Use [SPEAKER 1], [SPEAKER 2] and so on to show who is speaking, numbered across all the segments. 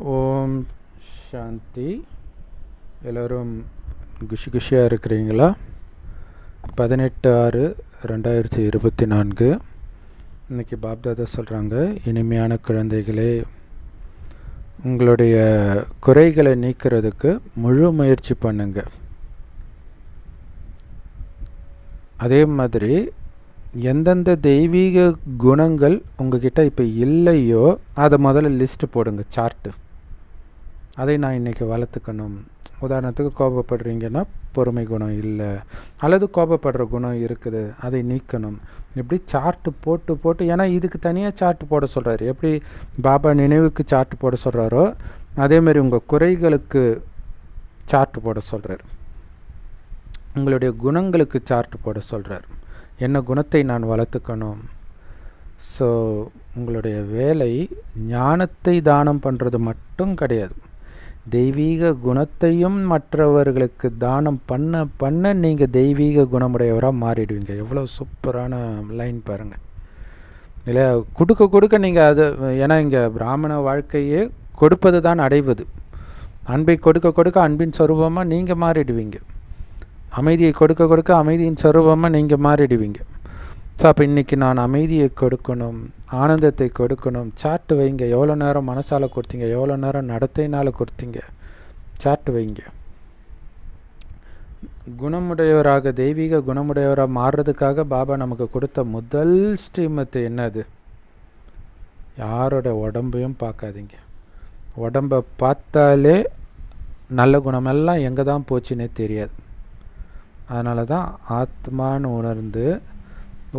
[SPEAKER 1] ஓம் சாந்தி. எல்லோரும் குஷியாக இருக்கிறீங்களா? 18/6/2024 இன்றைக்கி பாப்தாதா சொல்கிறாங்க, இனிமையான குழந்தைகளே, உங்களுடைய குறைகளை நீக்கிறதுக்கு முழு முயற்சி பண்ணுங்க. அதே மாதிரி எந்தெந்த தெய்வீக குணங்கள் உங்ககிட்ட இப்போ இல்லையோ அதை முதல்ல லிஸ்ட்டு போடுங்க, சார்ட்டு. அதை நான் இன்றைக்கி வளர்த்துக்கணும். உதாரணத்துக்கு கோபப்படுறீங்கன்னா பொறுமை குணம் இல்லை, அல்லது கோபப்படுற குணம் இருக்குது, அதை நீக்கணும். இப்படி சார்ட்டு போட்டு ஏன்னா இதுக்கு தனியாக சார்ட்டு போட சொல்கிறாரு. எப்படி பாபா நினைவுக்கு சார்ட்டு போட சொல்கிறாரோ அதேமாரி உங்கள் குறைகளுக்கு சார்ட்டு போட சொல்கிறார், உங்களுடைய குணங்களுக்கு சார்ட்டு போட சொல்கிறார். என்ன குணத்தை நான் வளர்த்துக்கணும். ஸோ உங்களுடைய வேலை ஞானத்தை தானம் பண்ணுறது மட்டும் கிடையாது, தெய்வீக குணத்தையும் மற்றவர்களுக்கு தானம் பண்ண நீங்கள் தெய்வீக குணமுடையவராக மாறிடுவீங்க. எவ்வளோ சூப்பரான லைன் பாருங்கள். இல்லை கொடுக்க நீங்கள் அது, ஏன்னா இங்கே பிராமண வாழ்க்கையே கொடுப்பது தான் அடைவது. அன்பை கொடுக்க அன்பின் சொரூபமாக நீங்கள் மாறிடுவீங்க. அமைதியை கொடுக்க அமைதியின் சொரூபமாக நீங்கள் மாறிடுவீங்க. ஸோ அப்போ இன்றைக்கி நான் அமைதியை கொடுக்கணும், ஆனந்தத்தை கொடுக்கணும். சார்ட்டு வைங்க. எவ்வளோ நேரம் மனசால் கொடுத்தீங்க, எவ்வளோ நேரம் நடத்தையினால் கொடுத்தீங்க, சார்ட்டு வைங்க. குணமுடையவராக, தெய்வீக குணமுடையவராக மாறுறதுக்காக பாபா நமக்கு கொடுத்த முதல் ஸ்ரீமத்து என்னது? யாரோட உடம்பையும் பார்க்காதீங்க. உடம்பை பார்த்தாலே நல்ல குணமெல்லாம் எங்கே தான் போச்சுன்னே தெரியாது. அதனால தான் ஆத்மான்னு உணர்ந்து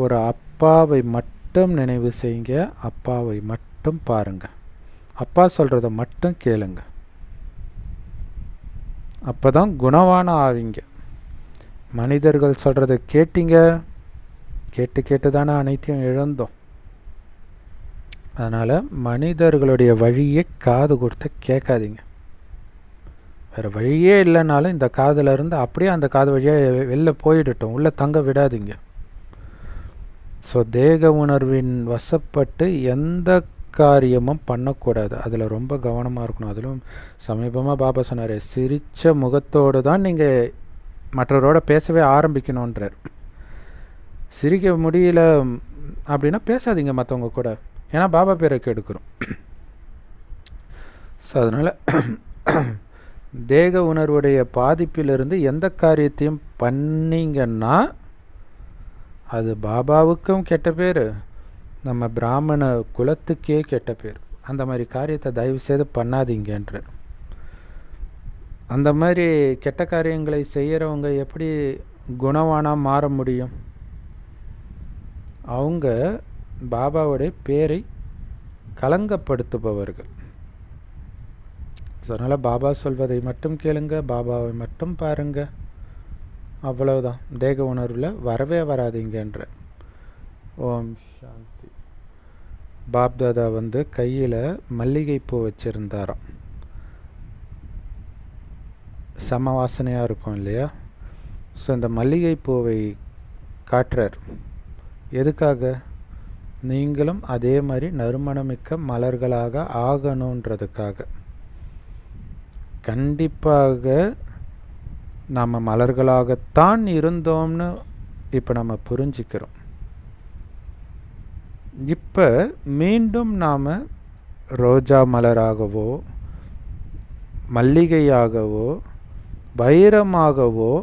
[SPEAKER 1] ஒரு அப்பாவை மட்டும் நினைவு செய்யுங்க, அப்பாவை மட்டும் பாருங்க, அப்பா சொல்கிறத மட்டும் கேளுங்க. அப்போ தான் குணவான ஆவீங்க. மனிதர்கள் சொல்கிறத கேட்டீங்க, கேட்டு தானே அனைத்தையும் இழந்தோம். அதனால் மனிதர்களுடைய வழியை காது கொடுத்து கேட்காதீங்க. வேறு வழியே இல்லைனாலும் இந்த காதில் இருந்து அப்படியே அந்த காது வழியாக வெளில போயிடட்டும், உள்ளே தங்க விடாதீங்க. ஸோ தேக உணர்வின் வசப்பட்டு எந்த காரியமும் பண்ணக்கூடாது. அதில் ரொம்ப கவனமாக இருக்கணும். அதிலும் சமீபமாக பாபா சொன்னார், சிரித்த முகத்தோடு தான் நீங்கள் மற்றவரோட பேசவே ஆரம்பிக்கணுன்றார். சிரிக்க முடியல அப்படின்னா பேசாதீங்க மற்றவங்க கூட, ஏன்னா பாபா பேரை கெடுக்கிறோம். ஸோ அதனால் தேக உணர்வுடைய பாதிப்பிலிருந்து எந்த காரியத்தையும் பண்ணிங்கன்னா அது பாபாவுக்கும் கெட்ட பேர், நம்ம பிராமண குலத்துக்கே கெட்ட பேர். அந்த மாதிரி காரியத்தை தயவு செய்து பண்ணாதீங்கன்றார். அந்த மாதிரி கெட்ட காரியங்களை செய்கிறவங்க எப்படி குணவானாக மாற முடியும்? அவங்க பாபாவுடைய பேரை களங்கப்படுத்துபவர்கள். அதனால் பாபா சொல்வதை மட்டும் கேளுங்க, பாபாவை மட்டும் பாருங்க, அவ்வளவுதான். தேக உணர்வில் வரவே வராதிங்கன்ற. ஓம் சாந்தி. பாப்தாதா கையில் மல்லிகைப்பூ வச்சுருந்தாராம். செம வாசனையாக இருக்கும் இல்லையா? ஸோ இந்த மல்லிகைப்பூவை காட்டுறார். எதுக்காக? நீங்களும் அதே மாதிரி நறுமணமிக்க மலர்களாக ஆகணுன்றதுக்காக. கண்டிப்பாக நாம் மலர்களாகத்தான் இருந்தோம்னு இப்போ நம்ம புரிஞ்சுக்கிறோம். இப்போ மீண்டும் நாம் ரோஜா மலராகவோ, மல்லிகையாகவோ, வைரமாகவோ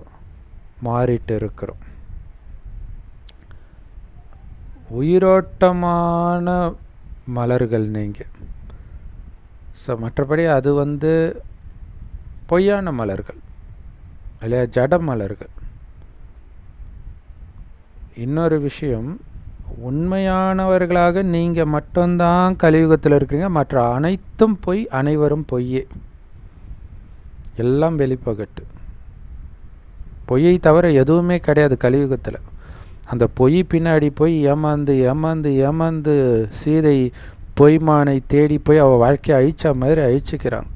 [SPEAKER 1] மாறிட்டு இருக்கிறோம். உயிரோட்டமான மலர்கள் நீங்கள். ஸோ மற்றபடி அது பொய்யான மலர்கள் இல்லையா, ஜட மலர்கள். இன்னொரு விஷயம், உண்மையானவர்களாக நீங்கள் மட்டும்தான் கலியுகத்தில் இருக்கிறீங்க, மற்ற அனைத்தும் பொய், அனைவரும் பொய்யே, எல்லாம் வெளிப்பகட்டு. பொய்யை தவிர எதுவுமே கிடையாது கலியுகத்தில். அந்த பொய் பின்னாடி போய் ஏமாந்து சீதை பொய்மானை தேடி போய் அவள் வாழ்க்கையை அழிச்ச மாதிரி அழிச்சிக்கிறாங்க.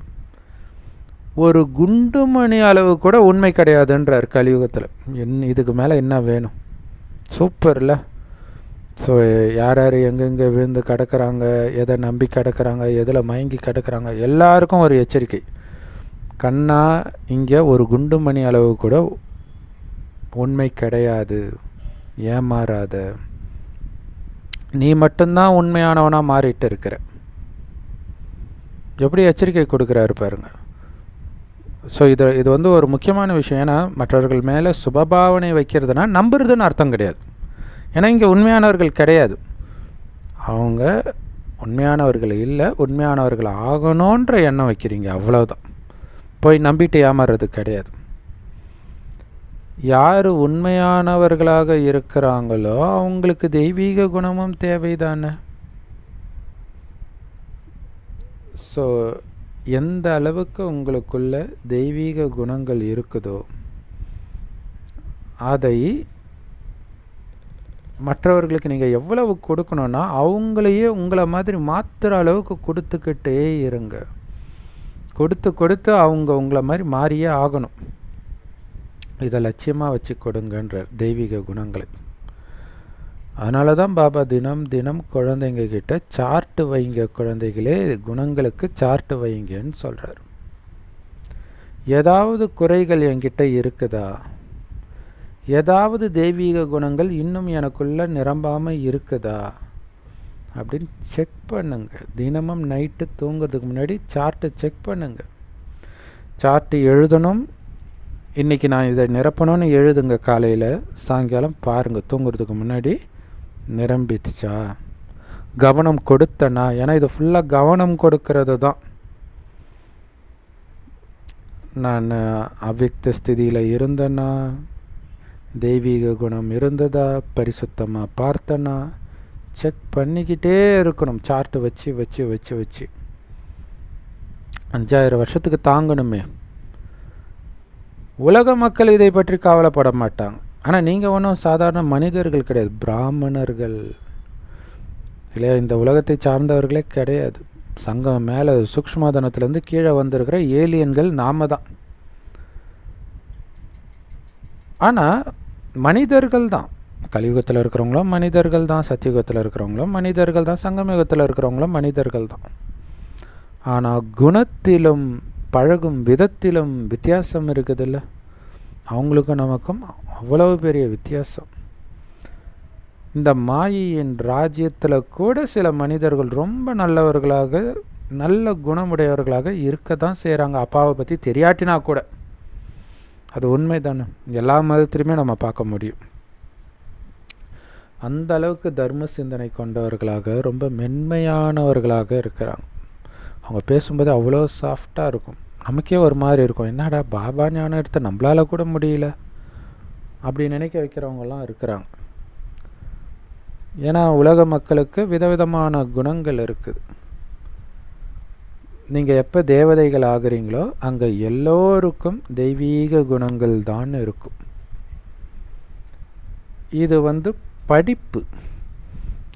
[SPEAKER 1] ஒரு குண்டுமணி அளவு கூட உண்மை கிடையாதுன்றார் கலியுகத்தில். இதுக்கு மேலே என்ன வேணும்? சூப்பர்ல. ஸோ யார் யார் எங்கெங்கே விழுந்து கிடக்கிறாங்க, எதை நம்பி கிடக்கிறாங்க, எதில் மயங்கி கிடக்கிறாங்க, எல்லாருக்கும் ஒரு எச்சரிக்கை. கண்ணா, இங்கே ஒரு குண்டுமணி அளவு கூட உண்மை கிடையாது, ஏமாறாத. நீ மட்டும்தான் உண்மையானவனாக மாறிட்டு இருக்கிற. எப்படி எச்சரிக்கை கொடுக்குறாரு பாருங்க. ஸோ இது வந்து ஒரு முக்கியமான விஷயம். ஏன்னா மற்றவர்கள் மேலே சுபபாவனை வைக்கிறதுனா நம்புறதுன்னு அர்த்தம் கிடையாது. ஏன்னா இங்கே உண்மையானவர்கள் கிடையாது. அவங்க உண்மையானவர்கள் இல்லை, உண்மையானவர்கள் ஆகணுன்ற எண்ணம் வைக்கிறீங்க, அவ்வளோதான். போய் நம்பிட்டு ஏமாறுறது கிடையாது. யார் உண்மையானவர்களாக இருக்கிறாங்களோ அவங்களுக்கு தெய்வீக குணமும் தேவைதானே. ஸோ எந்த அளவுக்கு உங்களுக்குள்ள தெய்வீக குணங்கள் இருக்குதோ அதை மற்றவர்களுக்கு நீங்கள் எவ்வளவு கொடுக்கணுன்னா அவங்களையே உங்களை மாதிரி மாற்றுற அளவுக்கு கொடுத்துக்கிட்டே இருங்க. கொடுத்து கொடுத்து அவங்க உங்களை மாதிரி மாறியே ஆகணும். இதை லட்சியமாக வச்சு கொடுங்கன்ற தெய்வீக குணங்களை. அதனால தான் பாபா தினம் தினம் குழந்தைங்க கிட்ட சார்ட்டு வைங்க. குழந்தைகளே, குணங்களுக்கு சார்ட்டு வைங்கன்னு சொல்கிறார். ஏதாவது குறைகள் என்கிட்ட இருக்குதா, ஏதாவது தெய்வீக குணங்கள் இன்னும் எனக்குள்ள நிரம்பாமல் இருக்குதா அப்படின்னு செக் பண்ணுங்க. தினமும் நைட்டு தூங்குறதுக்கு முன்னாடி சார்ட்டு செக் பண்ணுங்க. சார்ட்டு எழுதணும். இன்றைக்கி நான் இதை நிரப்பணும்னு எழுதுங்க. காலையில் சாயங்காலம் பாருங்கள், தூங்குறதுக்கு முன்னாடி நிரம்பிடுச்சா, கவனம் கொடுத்தனா. ஏன்னா இது ஃபுல்லாக கவனம் கொடுக்கறது தான். நான் அவ்வியக்த ஸ்திதியில் இருந்தேன்னா, தெய்வீக குணம் இருந்ததா, பரிசுத்தமாக பார்த்தனா, செக் பண்ணிக்கிட்டே இருக்கணும். சார்ட்டு வச்சு வச்சு வச்சு வச்சு 5000 வருஷத்துக்கு தாங்கணுமே. உலக மக்கள் இதை பற்றி கவலைப்பட மாட்டாங்க. ஆனால் நீங்கள் ஒன்றும் சாதாரண மனிதர்கள் கிடையாது, பிராமணர்கள் இல்லையா. இந்த உலகத்தை சார்ந்தவர்களே கிடையாது. சங்கம் மேலே சூக்ஷ்மதனத்துலேருந்து கீழே வந்திருக்கிற ஏலியன்கள் நாம தான். ஆனால் மனிதர்கள் தான். கலியுகத்தில் இருக்கிறவங்களும் மனிதர்கள் தான், சத்தியுகத்தில் இருக்கிறவங்களும் மனிதர்கள் தான், சங்கமயுகத்தில் இருக்கிறவங்களும் மனிதர்கள் தான். ஆனால் குணத்திலும் பழகும் விதத்திலும் வித்தியாசம் இருக்குதுல்ல. அவங்களுக்கும் நமக்கும் அவ்வளவு பெரிய வித்தியாசம். இந்த மாயையின் ராஜ்யத்தில் கூட சில மனிதர்கள் ரொம்ப நல்லவர்களாக, நல்ல குணமுடையவர்களாக இருக்க தான் செய்கிறாங்க. அப்பாவை பற்றி தெரியாட்டினா கூட. அது உண்மை தானே. எல்லா மதத்திலுமே நம்ம பார்க்க முடியும். அந்த அளவுக்கு தர்ம சிந்தனை கொண்டவர்களாக, ரொம்ப மென்மையானவர்களாக இருக்கிறாங்க. அவங்க பேசும்போது அவ்வளோ சாஃப்டாக இருக்கும். நமக்கே ஒரு மாதிரி இருக்கும், என்னடா பாபா ஞானம் எடுத்த நம்மளால் கூட முடியல அப்படி நினைக்க வைக்கிறவங்கலாம் இருக்கிறாங்க. ஏன்னா உலக மக்களுக்கு விதவிதமான குணங்கள் இருக்குது. நீங்கள் எப்போ தேவதைகள் ஆகிறீங்களோ அங்கே எல்லோருக்கும் தெய்வீக குணங்கள் தான் இருக்கும். இது வந்து படிப்பு.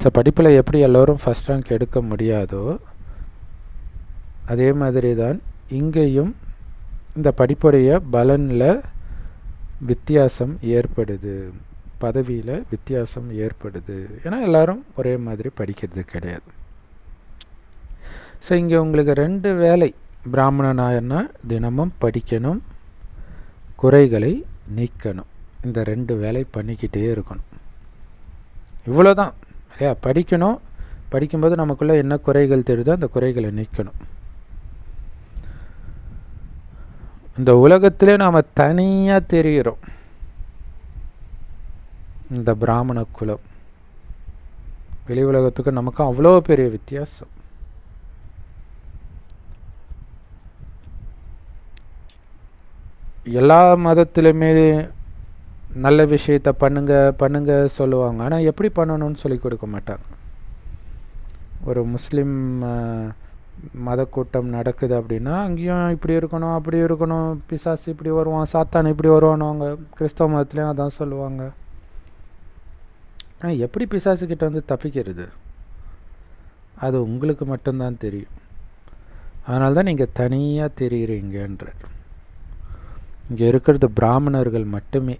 [SPEAKER 1] ஸோ படிப்பில் எப்படி எல்லோரும் ஃபஸ்ட் ரேங்க் எடுக்க முடியாதோ அதே மாதிரி தான் இங்கேயும் இந்த படிப்புடைய பலனில் வித்தியாசம் ஏற்படுது, பதவியில் வித்தியாசம் ஏற்படுது. ஏன்னா எல்லோரும் ஒரே மாதிரி படிக்கிறது கிடையாது. ஸோ இங்கே உங்களுக்கு 2 வேலை. பிராமணனாயன்னா தினமும் படிக்கணும், குறைகளை நீக்கணும். இந்த 2 வேலை பண்ணிக்கிட்டே இருக்கணும். இவ்வளோதான் இல்லையா. படிக்கணும், படிக்கும்போது நமக்குள்ளே என்ன குறைகள் தெரியுதோ அந்த குறைகளை நீக்கணும். இந்த உலகத்திலே நாம் தனியாக தெரிகிறோம். இந்த பிராமண குலம் வெளி உலகத்துக்கு நமக்கும் அவ்வளோ பெரிய வித்தியாசம். எல்லா மதத்திலுமே நல்ல விஷயத்தை பண்ணுங்க சொல்லுவாங்க. ஆனால் எப்படி பண்ணணும்னு சொல்லி கொடுக்க மாட்டாங்க. ஒரு முஸ்லீம் மத கூட்டம் நடக்குது அப்படின்னா அங்கேயும் இப்படி இருக்கணும், அப்படி இருக்கணும், பிசாசு இப்படி வருவான், சாத்தான் இப்படி வருவானுவாங்க. கிறிஸ்தவ மதத்துலேயும் அதான் சொல்லுவாங்க. ஆனால் எப்படி பிசாசுக்கிட்ட வந்து தப்பிக்கிறது அது உங்களுக்கு மட்டும்தான் தெரியும். அதனால தான் நீங்கள் தனியாக தெரிகிறீங்கன்றார். இங்கே இருக்கிறது பிராமணர்கள் மட்டுமே.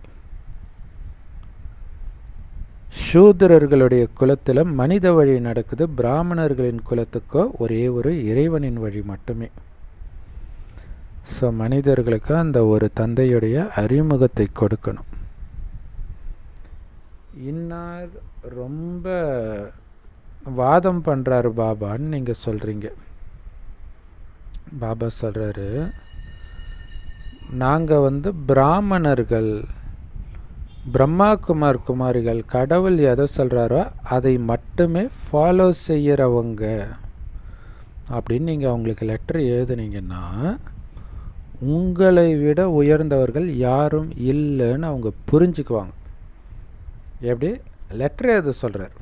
[SPEAKER 1] சூத்திரர்களுடைய குலத்தில் மனித வழி நடக்குது, பிராமணர்களின் குலத்துக்கோ ஒரே ஒரு இறைவனின் வழி மட்டுமே. ஸோ மனிதர்களுக்கு அந்த ஒரு தந்தையுடைய அறிமுகத்தை கொடுக்கணும். இன்னார் ரொம்ப வாதம் பண்ணுறாரு பாபான்னு நீங்கள் சொல்கிறீங்க. பாபா சொல்கிறாரு, நாங்கள் பிராமணர்கள், பிரம்மா குமாரிகள், கடவுள் எதை சொல்கிறாரோ அதை மட்டுமே ஃபாலோ செய்கிறவங்க அப்படின்னு நீங்கள் அவங்களுக்கு லெட்டர் எழுதுனீங்கன்னா உங்களை விட உயர்ந்தவர்கள் யாரும் இல்லைன்னு அவங்க புரிஞ்சுக்குவாங்க. எப்படி லெட்டர் எழுத சொல்கிறார்?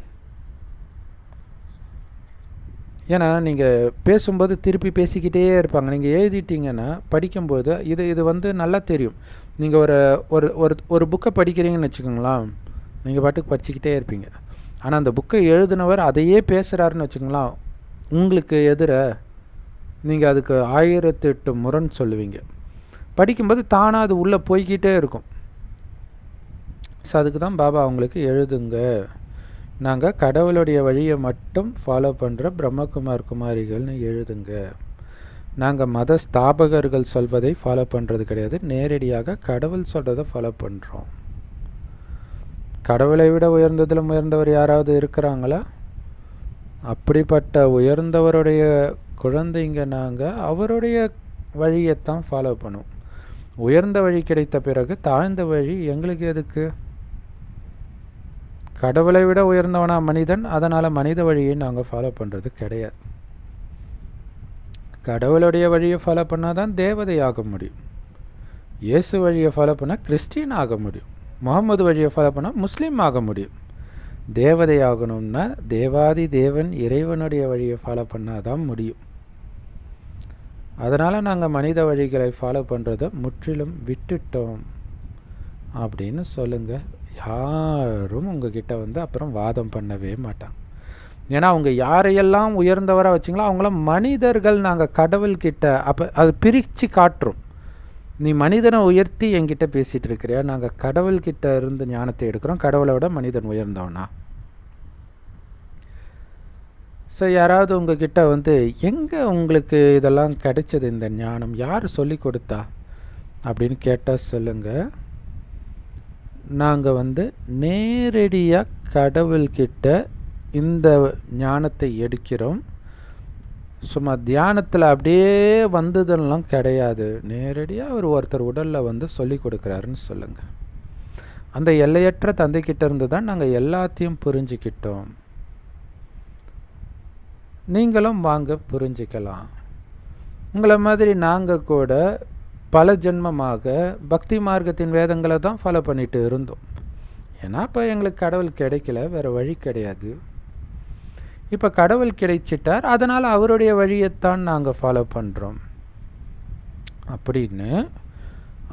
[SPEAKER 1] ஏன்னா நீங்கள் பேசும்போது திருப்பி பேசிக்கிட்டே இருப்பாங்க. நீங்கள் எழுதிட்டீங்கன்னா படிக்கும்போது இது நல்லா தெரியும். நீங்கள் ஒரு ஒரு ஒரு புக்கை படிக்கிறீங்கன்னு வச்சுக்கோங்களேன், நீங்கள் பாட்டுக்கு படிச்சுக்கிட்டே இருப்பீங்க. ஆனால் அந்த புக்கை எழுதினவர் அதையே பேசுகிறாருன்னு வச்சுக்கோங்களேன், உங்களுக்கு எதிர நீங்கள் அதுக்கு 1008 முரண் சொல்லுவீங்க. படிக்கும்போது தானாக அது உள்ளே போய்கிட்டே இருக்கும். ஸோ அதுக்கு தான் பாபா அவங்களுக்கு எழுதுங்க, நாங்கள் கடவுளுடைய வழியை மட்டும் ஃபாலோ பண்ணுற குமாரிகள்னு எழுதுங்க. நாங்கள் மத ஸ்தாபகர்கள் சொல்வதை ஃபாலோ பண்ணுறது கிடையாது, நேரடியாக கடவுள் சொல்கிறத ஃபாலோ பண்ணுறோம். கடவுளை விட உயர்ந்ததிலும் உயர்ந்தவர் யாராவது இருக்கிறாங்களா? அப்படிப்பட்ட உயர்ந்தவருடைய குழந்தைங்க நாங்கள் அவருடைய வழியைத்தான் ஃபாலோ பண்ணுவோம். உயர்ந்த வழி கிடைத்த பிறகு தாழ்ந்த வழி எங்களுக்கு எதுக்கு? கடவுளை விட உயர்ந்தவனா மனிதன், அதனால் மனித வழியை நாங்கள் ஃபாலோ பண்ணுறது கிடையாது. கடவுளுடைய வழியை ஃபாலோ பண்ணால் தான் தேவதை ஆக முடியும். இயேசு வழியை ஃபாலோ பண்ணால் கிறிஸ்டின் ஆக முடியும். முகமது வழியை ஃபாலோ பண்ணால் முஸ்லீம் ஆக முடியும். தேவதை ஆகணும்னா தேவாதி தேவன் இறைவனுடைய வழியை ஃபாலோ பண்ணால் தான் முடியும். அதனால் நாங்கள் மனித வழிகளை ஃபாலோ பண்ணுறதை முற்றிலும் விட்டுட்டோம் அப்படின்னு சொல்லுங்கள். யாரும் உங்ககிட்ட அப்புறம் வாதம் பண்ணவே மாட்டாங்க. ஏன்னா அவங்க யாரையெல்லாம் உயர்ந்தவராக வச்சிங்களோ அவங்களாம் மனிதர்கள். நாங்கள் கடவுள்கிட்ட அப்போ அது பிரித்து காட்டுறோம். நீ மனிதனை உயர்த்தி என்கிட்ட பேசிகிட்டு இருக்கிறியா? நாங்கள் கடவுள்கிட்ட இருந்து ஞானத்தை எடுக்கிறோம். கடவுளோட மனிதன் உயர்ந்தவனா? ஸோ யாராவது உங்ககிட்ட எங்கே உங்களுக்கு இதெல்லாம் கிடைச்சது, இந்த ஞானம் யார் சொல்லி கொடுத்தா அப்படின்னு கேட்டால் சொல்லுங்கள். நாங்கள் நேரடியாக கடவுள்கிட்ட இந்த ஞானத்தை எடுக்கிறோம். சும்மா தியானத்தில் அப்படியே வந்ததெல்லாம் கிடையாது. நேரடியாக ஒருத்தர் உடலில் சொல்லி கொடுக்குறாருன்னு சொல்லுங்கள். அந்த எல்லையற்ற தந்தைக்கிட்ட இருந்து தான் நாங்கள் எல்லாத்தையும் புரிஞ்சுக்கிட்டோம். நீங்களும் வாங்க புரிஞ்சிக்கலாம். உங்களை மாதிரி நாங்கள் கூட பல ஜென்மமாக பக்தி மார்க்கத்தின் வேதங்களை தான் ஃபாலோ பண்ணிட்டு இருந்தோம். ஏன்னா இப்போ எங்களுக்கு கடவுள் கிடைக்கல, வேறு வழி கிடையாது. இப்போ கடவுள் கிடைச்சிட்டார், அதனால் அவருடைய வழியைத்தான் நாங்கள் ஃபாலோ பண்ணுறோம் அப்படின்னு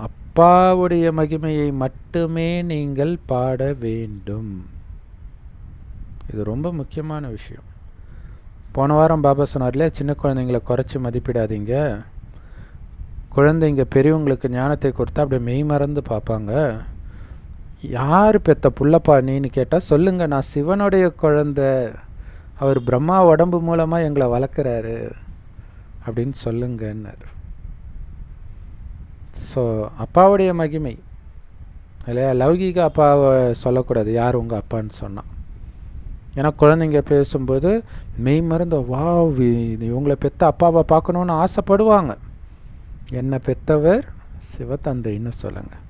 [SPEAKER 1] அப்பாவுடைய மகிமையை மட்டுமே நீங்கள் பாட வேண்டும். இது ரொம்ப முக்கியமான விஷயம். போன வாரம் பாபா சொன்னார்ல, சின்ன குழந்தைங்களை குறைச்சி மதிப்பிடாதீங்க. குழந்தைங்க பெரியவங்களுக்கு ஞானத்தை கொடுத்தா அப்படியே மெய் மறந்து பார்ப்பாங்க. யார் பெத்த புள்ளப்பா நீன்னு கேட்டால் சொல்லுங்கள், நான் சிவனுடைய குழந்தை, அவர் பிரம்மா உடம்பு மூலமாக எங்களை வளர்க்குறாரு அப்படின்னு சொல்லுங்கன்னார். ஸோ அப்பாவுடைய மகிமை இல்லையா? லௌகீக அப்பாவை சொல்லக்கூடாது, யார் உங்கள் அப்பான்னு சொன்னான். ஏன்னா குழந்தைங்க பேசும்போது மெய் மறந்து வா இவங்களை பெற்ற அப்பாவை பார்க்கணுன்னு ஆசைப்படுவாங்க. என்னை பெற்றவர் சிவத்தந்தைன்னு சொல்லுங்கள்.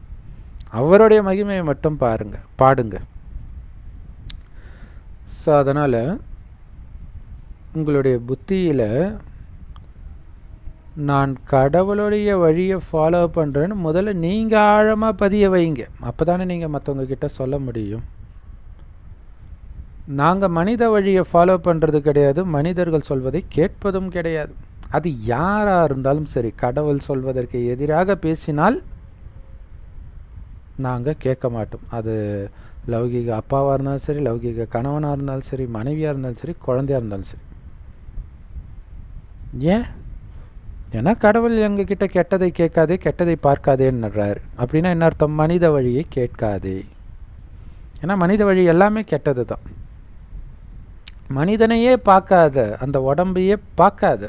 [SPEAKER 1] அவருடைய மகிமையை மட்டும் பாடுங்க. ஸோ அதனால் உங்களுடைய புத்தியில் நான் கடவுளுடைய வழியை ஃபாலோ பண்ணுறேன்னு முதல்ல நீங்கள் ஆழமாக பதிய வைங்க. அப்போ தானே நீங்கள் மற்றவங்க கிட்ட சொல்ல முடியும். நாங்கள் மனித வழியை ஃபாலோ பண்ணுறது கிடையாது, மனிதர்கள் சொல்வதை கேட்பதும் கிடையாது. அது யாராக இருந்தாலும் சரி, கடவுள் சொல்வதற்கு எதிராக பேசினால் நாங்கள் கேட்க மாட்டோம். அது லௌகீக அப்பாவாக இருந்தாலும் சரி, லௌகீக கணவனாக இருந்தாலும் சரி, மனைவியாக இருந்தாலும் சரி, குழந்தையாக இருந்தாலும் சரி. ஏன்? ஏன்னா கடவுள் எங்ககிட்ட கெட்டதை கேட்காதே, கெட்டதை பார்க்காதேன்னுறாரு. அப்படின்னா என்ன அர்த்தம்? மனித வழியை கேட்காதே. ஏன்னா மனித வழி எல்லாமே கெட்டது தான். மனிதனையே பார்க்காத, அந்த உடம்பையே பார்க்காத,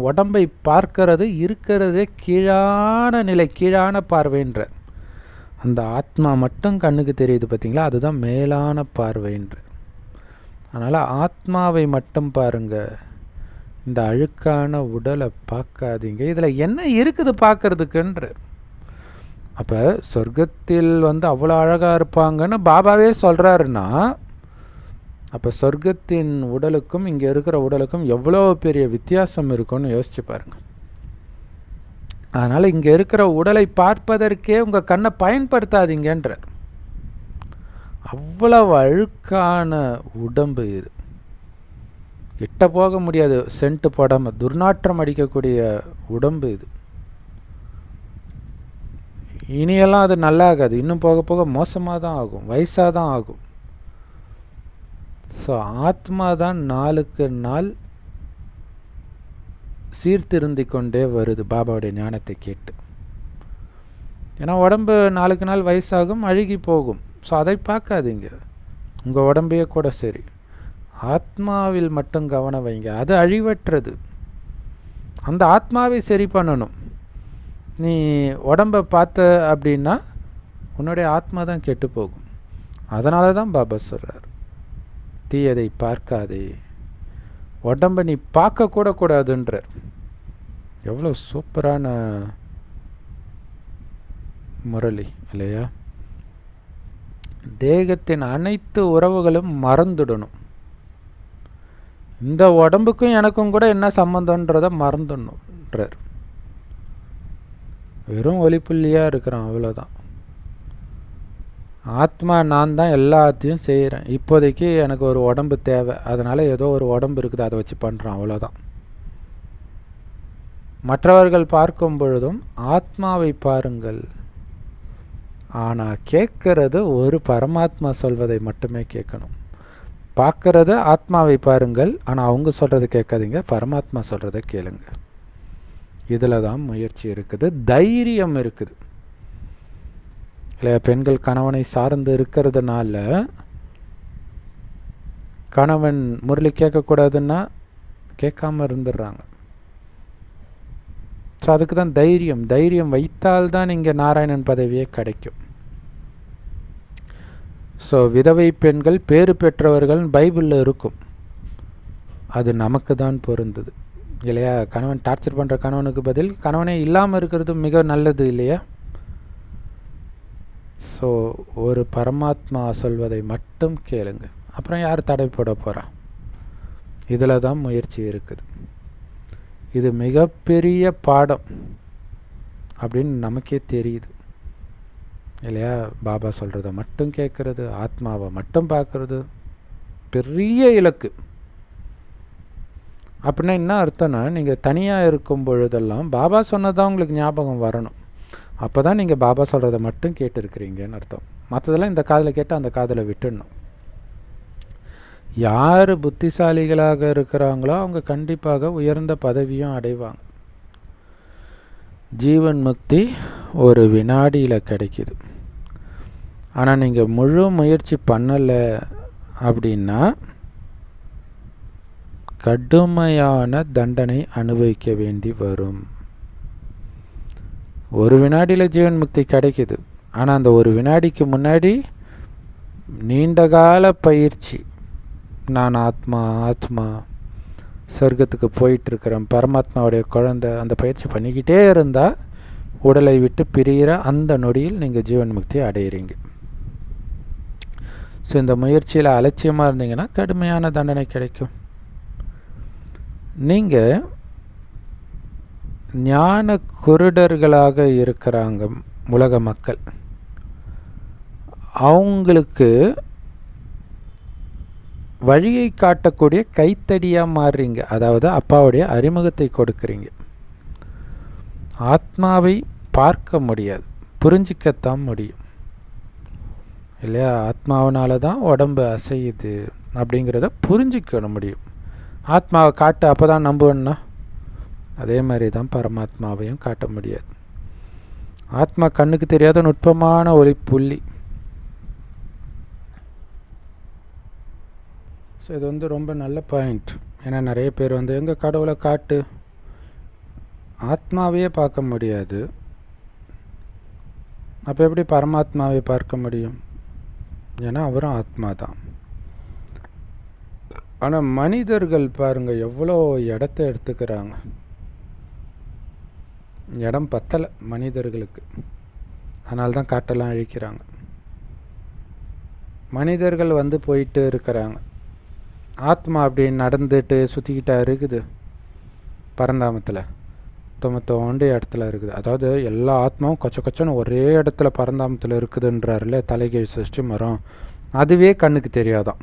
[SPEAKER 1] உடம்பை பார்க்கறது இருக்கிறதே கீழான நிலை, கீழான பார்வைன்ற அந்த ஆத்மா மட்டும் கண்ணுக்கு தெரியுது பார்த்தீங்களா, அதுதான் மேலான பார்வைன்ற. அதனால் ஆத்மாவை மட்டும் பாருங்க, இந்த அழுக்கான உடலை பார்க்காதீங்க. இதில் என்ன இருக்குது பார்க்கறதுக்குன்ற. அப்போ சொர்க்கத்தில் அவ்வளோ அழகாக இருப்பாங்கன்னு பாபாவே சொல்கிறாருன்னா, அப்போ சொர்க்கத்தின் உடலுக்கும் இங்கே இருக்கிற உடலுக்கும் எவ்வளோ பெரிய வித்தியாசம் இருக்குன்னு யோசிச்சு பாருங்கள். அதனால் இங்கே இருக்கிற உடலை பார்ப்பதற்கே உங்கள் கண்ணை பயன்படுத்தாதீங்கன்றார். அவ்வளவு அழுக்கான உடம்பு இது, கிட்ட போக முடியாது, சென்ட்டு போடாமல் துர்நாற்றம் அடிக்கக்கூடிய உடம்பு இது. இனியெல்லாம் அது நல்லா ஆகாது, இன்னும் போக போக மோசமாக தான் ஆகும், வயசாக தான் ஆகும். ஸோ ஆத்மா தான் நாளுக்கு நாள் சீர்திருந்தி கொண்டே வருது பாபாவுடைய ஞானத்தை கேட்டு. ஏன்னா உடம்பு நாளுக்கு நாள் வயசாகும், அழுகி போகும். ஸோ அதை பார்க்காதீங்க, உங்கள் உடம்பையே கூட சரி, ஆத்மாவில் மட்டும் கவனம் வைங்க. அது அழிவற்றது, அந்த ஆத்மாவை சரி பண்ணணும். நீ உடம்பை பார்த்த அப்படின்னா உன்னுடைய ஆத்மா தான் கெட்டு போகும். அதனால தான் பாபா சொல்கிறார், தீயதை பார்க்காதே, உடம்பை நீ பார்க்க கூட கூடாதுன்றார். எவ்வளோ சூப்பரான முரளி இல்லையா? தேகத்தின் அனைத்து உறவுகளும் மறந்துடணும். இந்த உடம்புக்கும் எனக்கும் கூட என்ன சம்பந்தன்றதை மறந்துடணுன்றார். வெறும் ஒலிப்புள்ளியாக இருக்கிறான், அவ்வளோதான். ஆத்மா நான் தான் எல்லாத்தையும் செய்கிறேன், இப்போதைக்கு எனக்கு ஒரு உடம்பு தேவை, அதனால் ஏதோ ஒரு உடம்பு இருக்குது அதை வச்சு பண்ணுறான், அவ்வளோதான். மற்றவர்கள் பார்க்கும் பொழுதும் ஆத்மாவை பாருங்கள். ஆனால் கேட்கறது ஒரு பரமாத்மா சொல்வதை மட்டுமே கேட்கணும். பார்க்கறது ஆத்மாவை பாருங்கள், ஆனால் அவங்க சொல்கிறத கேட்காதீங்க, பரமாத்மா சொல்கிறத கேளுங்க. இதில் தான் முயற்சி இருக்குது, தைரியம் இருக்குது இல்லையா? பெண்கள் கணவனை சார்ந்து இருக்கிறதுனால கணவன் முரளி கேட்கக்கூடாதுன்னா கேட்காம இருந்துடுறாங்க. ஸோ அதுக்கு தான் தைரியம். தைரியம் வைத்தால்தான் இங்கே நாராயணன் பதவியே கிடைக்கும். ஸோ விதவை பெண்கள் பேறு பெற்றவர்கள் பைபிளில் இருக்கும், அது நமக்கு தான் பொருந்தது இல்லையா? கணவன் டார்ச்சர் பண்ணுற கணவனுக்கு பதில் கணவனே இல்லாமல் இருக்கிறது மிக நல்லது இல்லையா? ஸோ ஒரு பரமாத்மா சொல்வதை மட்டும் கேளுங்க, அப்புறம் யார் தடை போட போகிறா? இதில் தான் முயற்சி இருக்குது. இது மிகப்பெரிய பாடம் அப்படின்னு நமக்கே தெரியுது இல்லையா? பாபா சொல்கிறத மட்டும் கேட்குறது, ஆத்மாவை மட்டும் பார்க்குறது பெரிய இலக்கு. அப்படின்னா என்ன அர்த்தம்னா, நீங்கள் தனியாக இருக்கும் பொழுதெல்லாம் பாபா சொன்னதான் உங்களுக்கு ஞாபகம் வரணும். அப்போ தான் நீங்கள் பாபா சொல்கிறத மட்டும் கேட்டுருக்கிறீங்கன்னு அர்த்தம். மற்றதெல்லாம் இந்த காதில் கேட்டு அந்த காதில் விட்டுடணும். யார் புத்திசாலிகளாக இருக்கிறாங்களோ அவங்க கண்டிப்பாக உயர்ந்த பதவியும் அடைவாங்க. ஜீவன் முக்தி ஒரு வினாடியில் கிடைக்கிது. ஆனால் நீங்கள் முழு முயற்சி பண்ணலை அப்படின்னா கடுமையான தண்டனை அனுபவிக்க வேண்டி வரும். ஒரு வினாடியில் ஜீவன் முக்தி கிடைக்கிது, ஆனால் அந்த ஒரு வினாடிக்கு முன்னாடி நீண்டகால பயிற்சி. நான் ஆத்மா ஆத்மா சொர்க்கத்துக்கு போயிட்டுருக்கிறேன், பரமாத்மாவுடைய குழந்தை, அந்த பயிற்சி பண்ணிக்கிட்டே இருந்தால் உடலை விட்டு பிரிகிற அந்த நொடியில் நீங்கள் ஜீவன் முக்தி அடையிறீங்க. ஸோ இந்த முயற்சியில் அலட்சியமாக இருந்தீங்கன்னா கடுமையான தண்டனை கிடைக்கும். நீங்கள் ஞான குருடர்களாக இருக்கிறாங்க உலக மக்கள், அவங்களுக்கு வழியை காட்டக்கூடிய கைத்தடியாக மாறுறீங்க. அதாவது அப்பாவுடைய அறிமுகத்தை கொடுக்குறீங்க. ஆத்மாவை பார்க்க முடியாது, புரிஞ்சிக்கத்தான் முடியும் இல்லையா? ஆத்மாவனால தான் உடம்பு அசையுது அப்படிங்கிறத புரிஞ்சிக்க முடியும். ஆத்மாவை காட்ட அப்போ தான் நம்புவேன்னா, அதே மாதிரி தான் பரமாத்மாவையும் காட்ட முடியாது. ஆத்மா கண்ணுக்கு தெரியாத நுட்பமான ஒளி புள்ளி, ஸோ இது வந்து ரொம்ப நல்ல பாயிண்ட். ஏன்னா நிறைய பேர் வந்து எங்கள் கடவுளை காட்டு, ஆத்மாவையே பார்க்க முடியாது, அப்போ எப்படி பரமாத்மாவை பார்க்க முடியும்? ஏன்னா அவரும் ஆத்மா தான். ஆனால் மனிதர்கள் பாருங்கள் எவ்வளோ இடத்த எடுத்துக்கிறாங்க. இடம் பத்தலை மனிதர்களுக்கு, அதனால தான் காட்டெல்லாம் அழிக்கிறாங்க. மனிதர்கள் வந்து போயிட்டு இருக்கிறாங்க, ஆத்மா அப்படி நடந்துட்டு சுற்றிக்கிட்டா இருக்குது பரந்தாமத்தில், தோண்டி இடத்துல இருக்குது. அதாவது எல்லா ஆத்மாவும் கொச்ச கொச்சன்னு ஒரே இடத்துல பரந்தாமத்தில் இருக்குதுன்றாருல தலைகீழ் சிருஷ்டி மரம், அதுவே கண்ணுக்கு தெரியாதான்.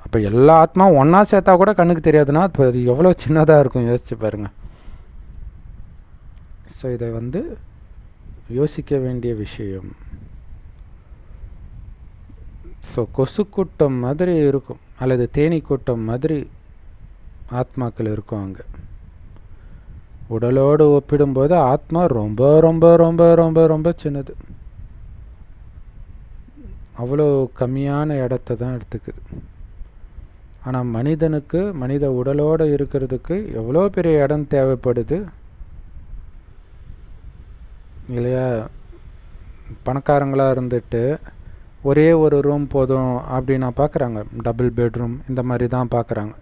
[SPEAKER 1] அப்போ எல்லா ஆத்மாவும் ஒன்றா சேர்த்தா கூட கண்ணுக்கு தெரியாதுன்னா இப்போ அது எவ்வளோ சின்னதாக இருக்கும், யோசிச்சு பாருங்கள். ஸோ இதை வந்து யோசிக்க வேண்டிய விஷயம். ஸோ கொசு கூட்டம் மாதிரி இருக்கும், அல்லது தேனீ கூட்டம் மாதிரி ஆத்மாக்கள் இருக்கும் அங்கே. உடலோடு ஒப்பிடும்போது ஆத்மா ரொம்ப ரொம்ப ரொம்ப ரொம்ப ரொம்ப சின்னது, அவ்வளோ கம்மியான இடத்த தான் எடுத்துக்குது. ஆனால் மனிதனுக்கு, மனித உடலோடு இருக்கிறதுக்கு எவ்வளோ பெரிய இடம் தேவைப்படுது இல்லையா? பணக்காரங்களாக இருந்துட்டு ஒரே ஒரு ரூம் போதும் அப்படின்னா பார்க்குறாங்க, டபுள் பெட்ரூம் இந்த மாதிரி தான் பார்க்குறாங்க.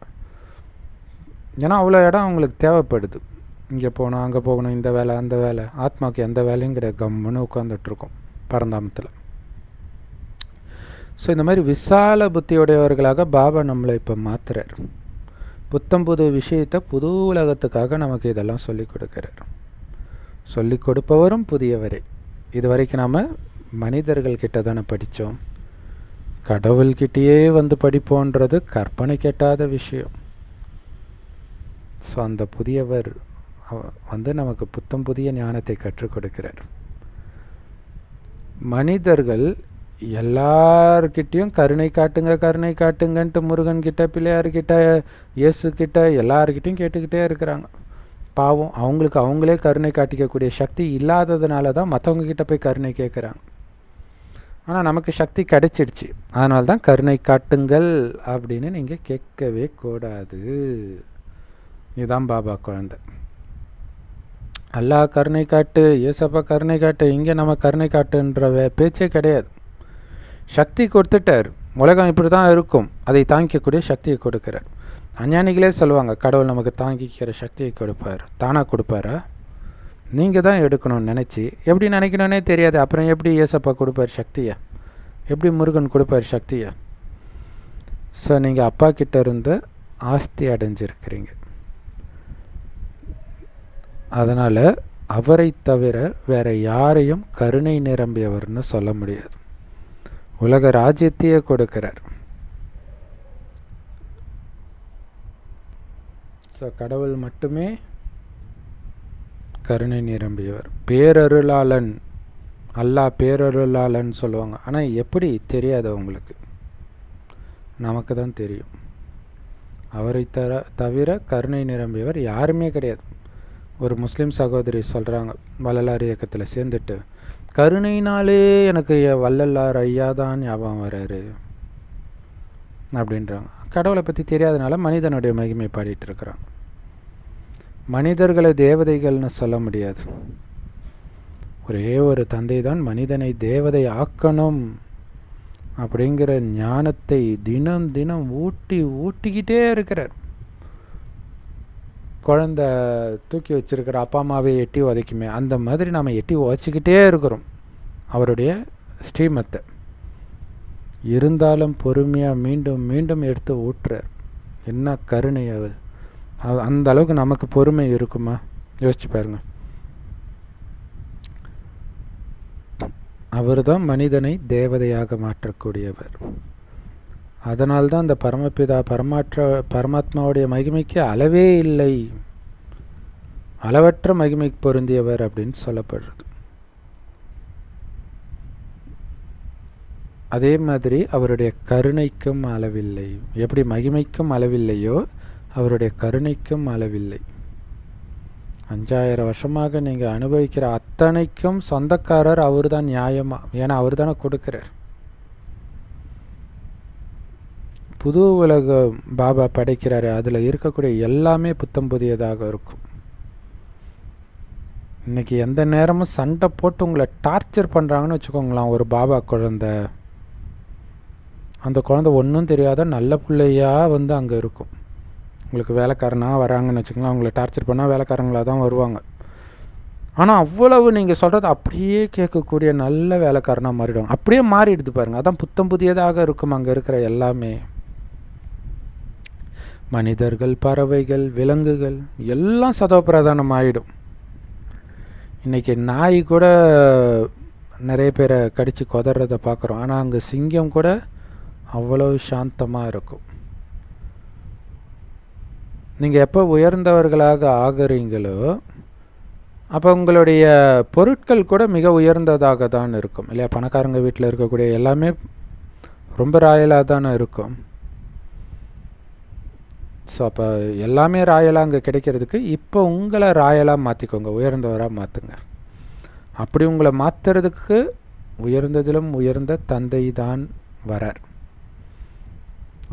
[SPEAKER 1] ஏன்னா அவ்வளோ இடம் அவங்களுக்கு தேவைப்படுது. இங்கே போகணும், அங்கே போகணும், இந்த வேலை அந்த வேலை. ஆத்மாவுக்கு எந்த வேலையும் கிடையாது, கம்முன்னு உட்காந்துட்ருக்கோம் பரந்தாமத்தில். ஸோ இந்த மாதிரி விசால புத்தியுடையவர்களாக பாபா நம்மளை இப்போ மாற்றுறார். புத்தம் புது விஷயத்தை புது உலகத்துக்காக நமக்கு இதெல்லாம் சொல்லிக் கொடுக்குறார். சொல்லிக் கொடுப்பவரும் புதியவரே. இது வரைக்கும் நாம் மனிதர்கள்கிட்ட தானே படித்தோம், கடவுள்கிட்டயே வந்து படிப்போன்றது கற்பனை கெட்டாத விஷயம். ஸோ அந்த புதியவர் வந்து நமக்கு புத்தம் புதிய ஞானத்தை கற்றுக் கொடுக்கிறார். மனிதர்கள் எல்லார்கிட்டையும் கருணை காட்டுங்க கருணை காட்டுங்கன்ட்டு முருகன்கிட்ட, பிள்ளையார்கிட்ட, இயேசுக்கிட்ட, எல்லார்கிட்டையும் கேட்டுக்கிட்டே இருக்கிறாங்க. பாவம், அவங்களுக்கு அவங்களே கருணை காட்டிக்கக்கூடிய சக்தி இல்லாததுனால தான் மற்றவங்க கிட்ட போய் கருணை கேட்குறாங்க. ஆனால் நமக்கு சக்தி கிடைச்சிடுச்சு, அதனால தான் கருணை காட்டுங்கள் அப்படின்னு நீங்கள் கேட்கவே கூடாது. இதுதான் பாபா குழந்தை. அல்லாஹ் கருணை காட்டு, ஏசப்பா கருணை காட்டு, இங்கே நம்ம கருணை காட்டுன்ற பேச்சே கிடையாது. சக்தி கொடுத்துட்டார், உலகம் இப்படி தான் இருக்கும், அதை தாங்கிக்கக்கூடிய சக்தியை கொடுக்குறார். அஞ்ஞானிகளே சொல்லுவாங்க கடவுள் நமக்கு தாங்கிக்கிற சக்தியை கொடுப்பார். தானாக கொடுப்பாரா? நீங்கள் தான் எடுக்கணும்னு நினச்சி, எப்படி நினைக்கணுன்னே தெரியாது. அப்புறம் எப்படி ஏசப்பா கொடுப்பார் சக்தியை? எப்படி முருகன் கொடுப்பார் சக்தியை? ஸோ நீங்கள் அப்பா கிட்ட இருந்து ஆஸ்தி அடைஞ்சிருக்கிறீங்க. அதனால் அவரை தவிர வேறு யாரையும் கருணை நிரம்பியவர்னு சொல்ல முடியாது. உலக ராஜ்யத்தையே கொடுக்கிறார். ஸோ கடவுள் மட்டுமே கருணை நிரம்பியவர், பேரருளாளன். அல்லாஹ் பேரருளாளன் சொல்லுவாங்க, ஆனால் எப்படி தெரியாது அவங்களுக்கு, நமக்கு தான் தெரியும். அவரை தவிர கருணை நிரம்பியவர் யாருமே கிடையாது. ஒரு முஸ்லீம் சகோதரி சொல்கிறாங்க, வள்ளலார் இயக்கத்தில் சேர்ந்துட்டு, கருணையினாலே எனக்கு வள்ளலார் ஐயா தான் ஞாபகம் வராரு அப்படின்றாங்க. கடவுளை பற்றி தெரியாதனால மனிதனுடைய மகிமை பாடிட்டு இருக்கிறாங்க. மனிதர்களை தேவதைகள்னு சொல்ல முடியாது. ஒரே ஒரு தந்தை தான் மனிதனை தேவதை ஆக்கணும் அப்படிங்கிற ஞானத்தை தினம் தினம் ஊட்டிக்கிட்டே இருக்கிறார். குழந்தை தூக்கி வச்சிருக்கிற அப்பா அம்மாவே எட்டி உதைக்குமே, அந்த மாதிரி நாம் எட்டி உதைச்சிக்கிட்டே இருக்கிறோம் அவருடைய ஸ்ரீமத்தை. இருந்தாலும் பொறுமையாக மீண்டும் மீண்டும் எடுத்து ஊட்டுறார். என்ன கருணை அவர்! அந்த அளவுக்கு நமக்கு பொறுமை இருக்குமா? யோசிச்சு பாருங்க. அவர் தான் மனிதனை தேவதையாக மாற்றக்கூடியவர். அதனால்தான் அந்த பரமபிதா பரமாத்மாவுடைய மகிமைக்கு அளவே இல்லை, அளவற்ற மகிமைக்கு பொருந்தியவர் அப்படின்னு சொல்லப்படுறது. அதே மாதிரி அவருடைய கருணைக்கும் அளவில்லை. எப்படி மகிமைக்கும் அளவில்லையோ அவருடைய கருணைக்கும் அளவில்லை. 5000 வருஷமாக நீங்கள் அனுபவிக்கிற அத்தனைக்கும் சொந்தக்காரர் அவர் தான் நியாயமாக. ஏன்னா அவர் தானே கொடுக்குறார். புது உலக பாபா படைக்கிறாரு, அதில் இருக்கக்கூடிய எல்லாமே புத்தம் புதியதாக இருக்கும். இன்றைக்கி எந்த நேரமும் சண்டை போட்டு உங்களை டார்ச்சர் பண்ணுறாங்கன்னு வச்சுக்கோங்களேன். ஒரு பாபா குழந்தை, அந்த குழந்தை ஒன்றும் தெரியாத நல்ல பிள்ளையாக வந்து அங்கே இருக்கும். உங்களுக்கு வேலைக்காரனாக வராங்கன்னு வச்சுக்கோங்களேன், அவங்கள டார்ச்சர் பண்ணால் வேலைக்காரங்களாக தான் வருவாங்க. ஆனால் அவ்வளவு நீங்கள் சொல்கிறது அப்படியே கேட்கக்கூடிய நல்ல வேலைக்காரனாக மாறிடுவாங்க. அப்படியே மாறிடுது பாருங்கள். அதான் புத்தம் புதியதாக இருக்கும் அங்கே இருக்கிற எல்லாமே. மனிதர்கள், பறவைகள், விலங்குகள் எல்லாம் சதோபிரதானம் ஆகிடும். இன்றைக்கி நாய் கூட நிறைய பேரை கடித்து கொதறதை பார்க்குறோம். ஆனால் அங்கே சிங்கம் கூட அவ்வளோ சாந்தமாக இருக்கும். நீங்கள் எப்போ உயர்ந்தவர்களாக ஆகிறீங்களோ அப்போ உங்களுடைய பொருட்கள் கூட மிக உயர்ந்ததாக தான் இருக்கும் இல்லையா? பணக்காரங்க வீட்டில் இருக்கக்கூடிய எல்லாமே ரொம்ப ராயலாக தானே இருக்கும். ஸோ அப்போ எல்லாமே ராயலாக அங்கே கிடைக்கிறதுக்கு இப்போ உங்களை ராயலாக மாற்றிக்கோங்க, உயர்ந்தவராக மாற்றுங்க. அப்படி உங்களை மாற்றுறதுக்கு உயர்ந்ததிலும் உயர்ந்த தந்தை தான் வரார்.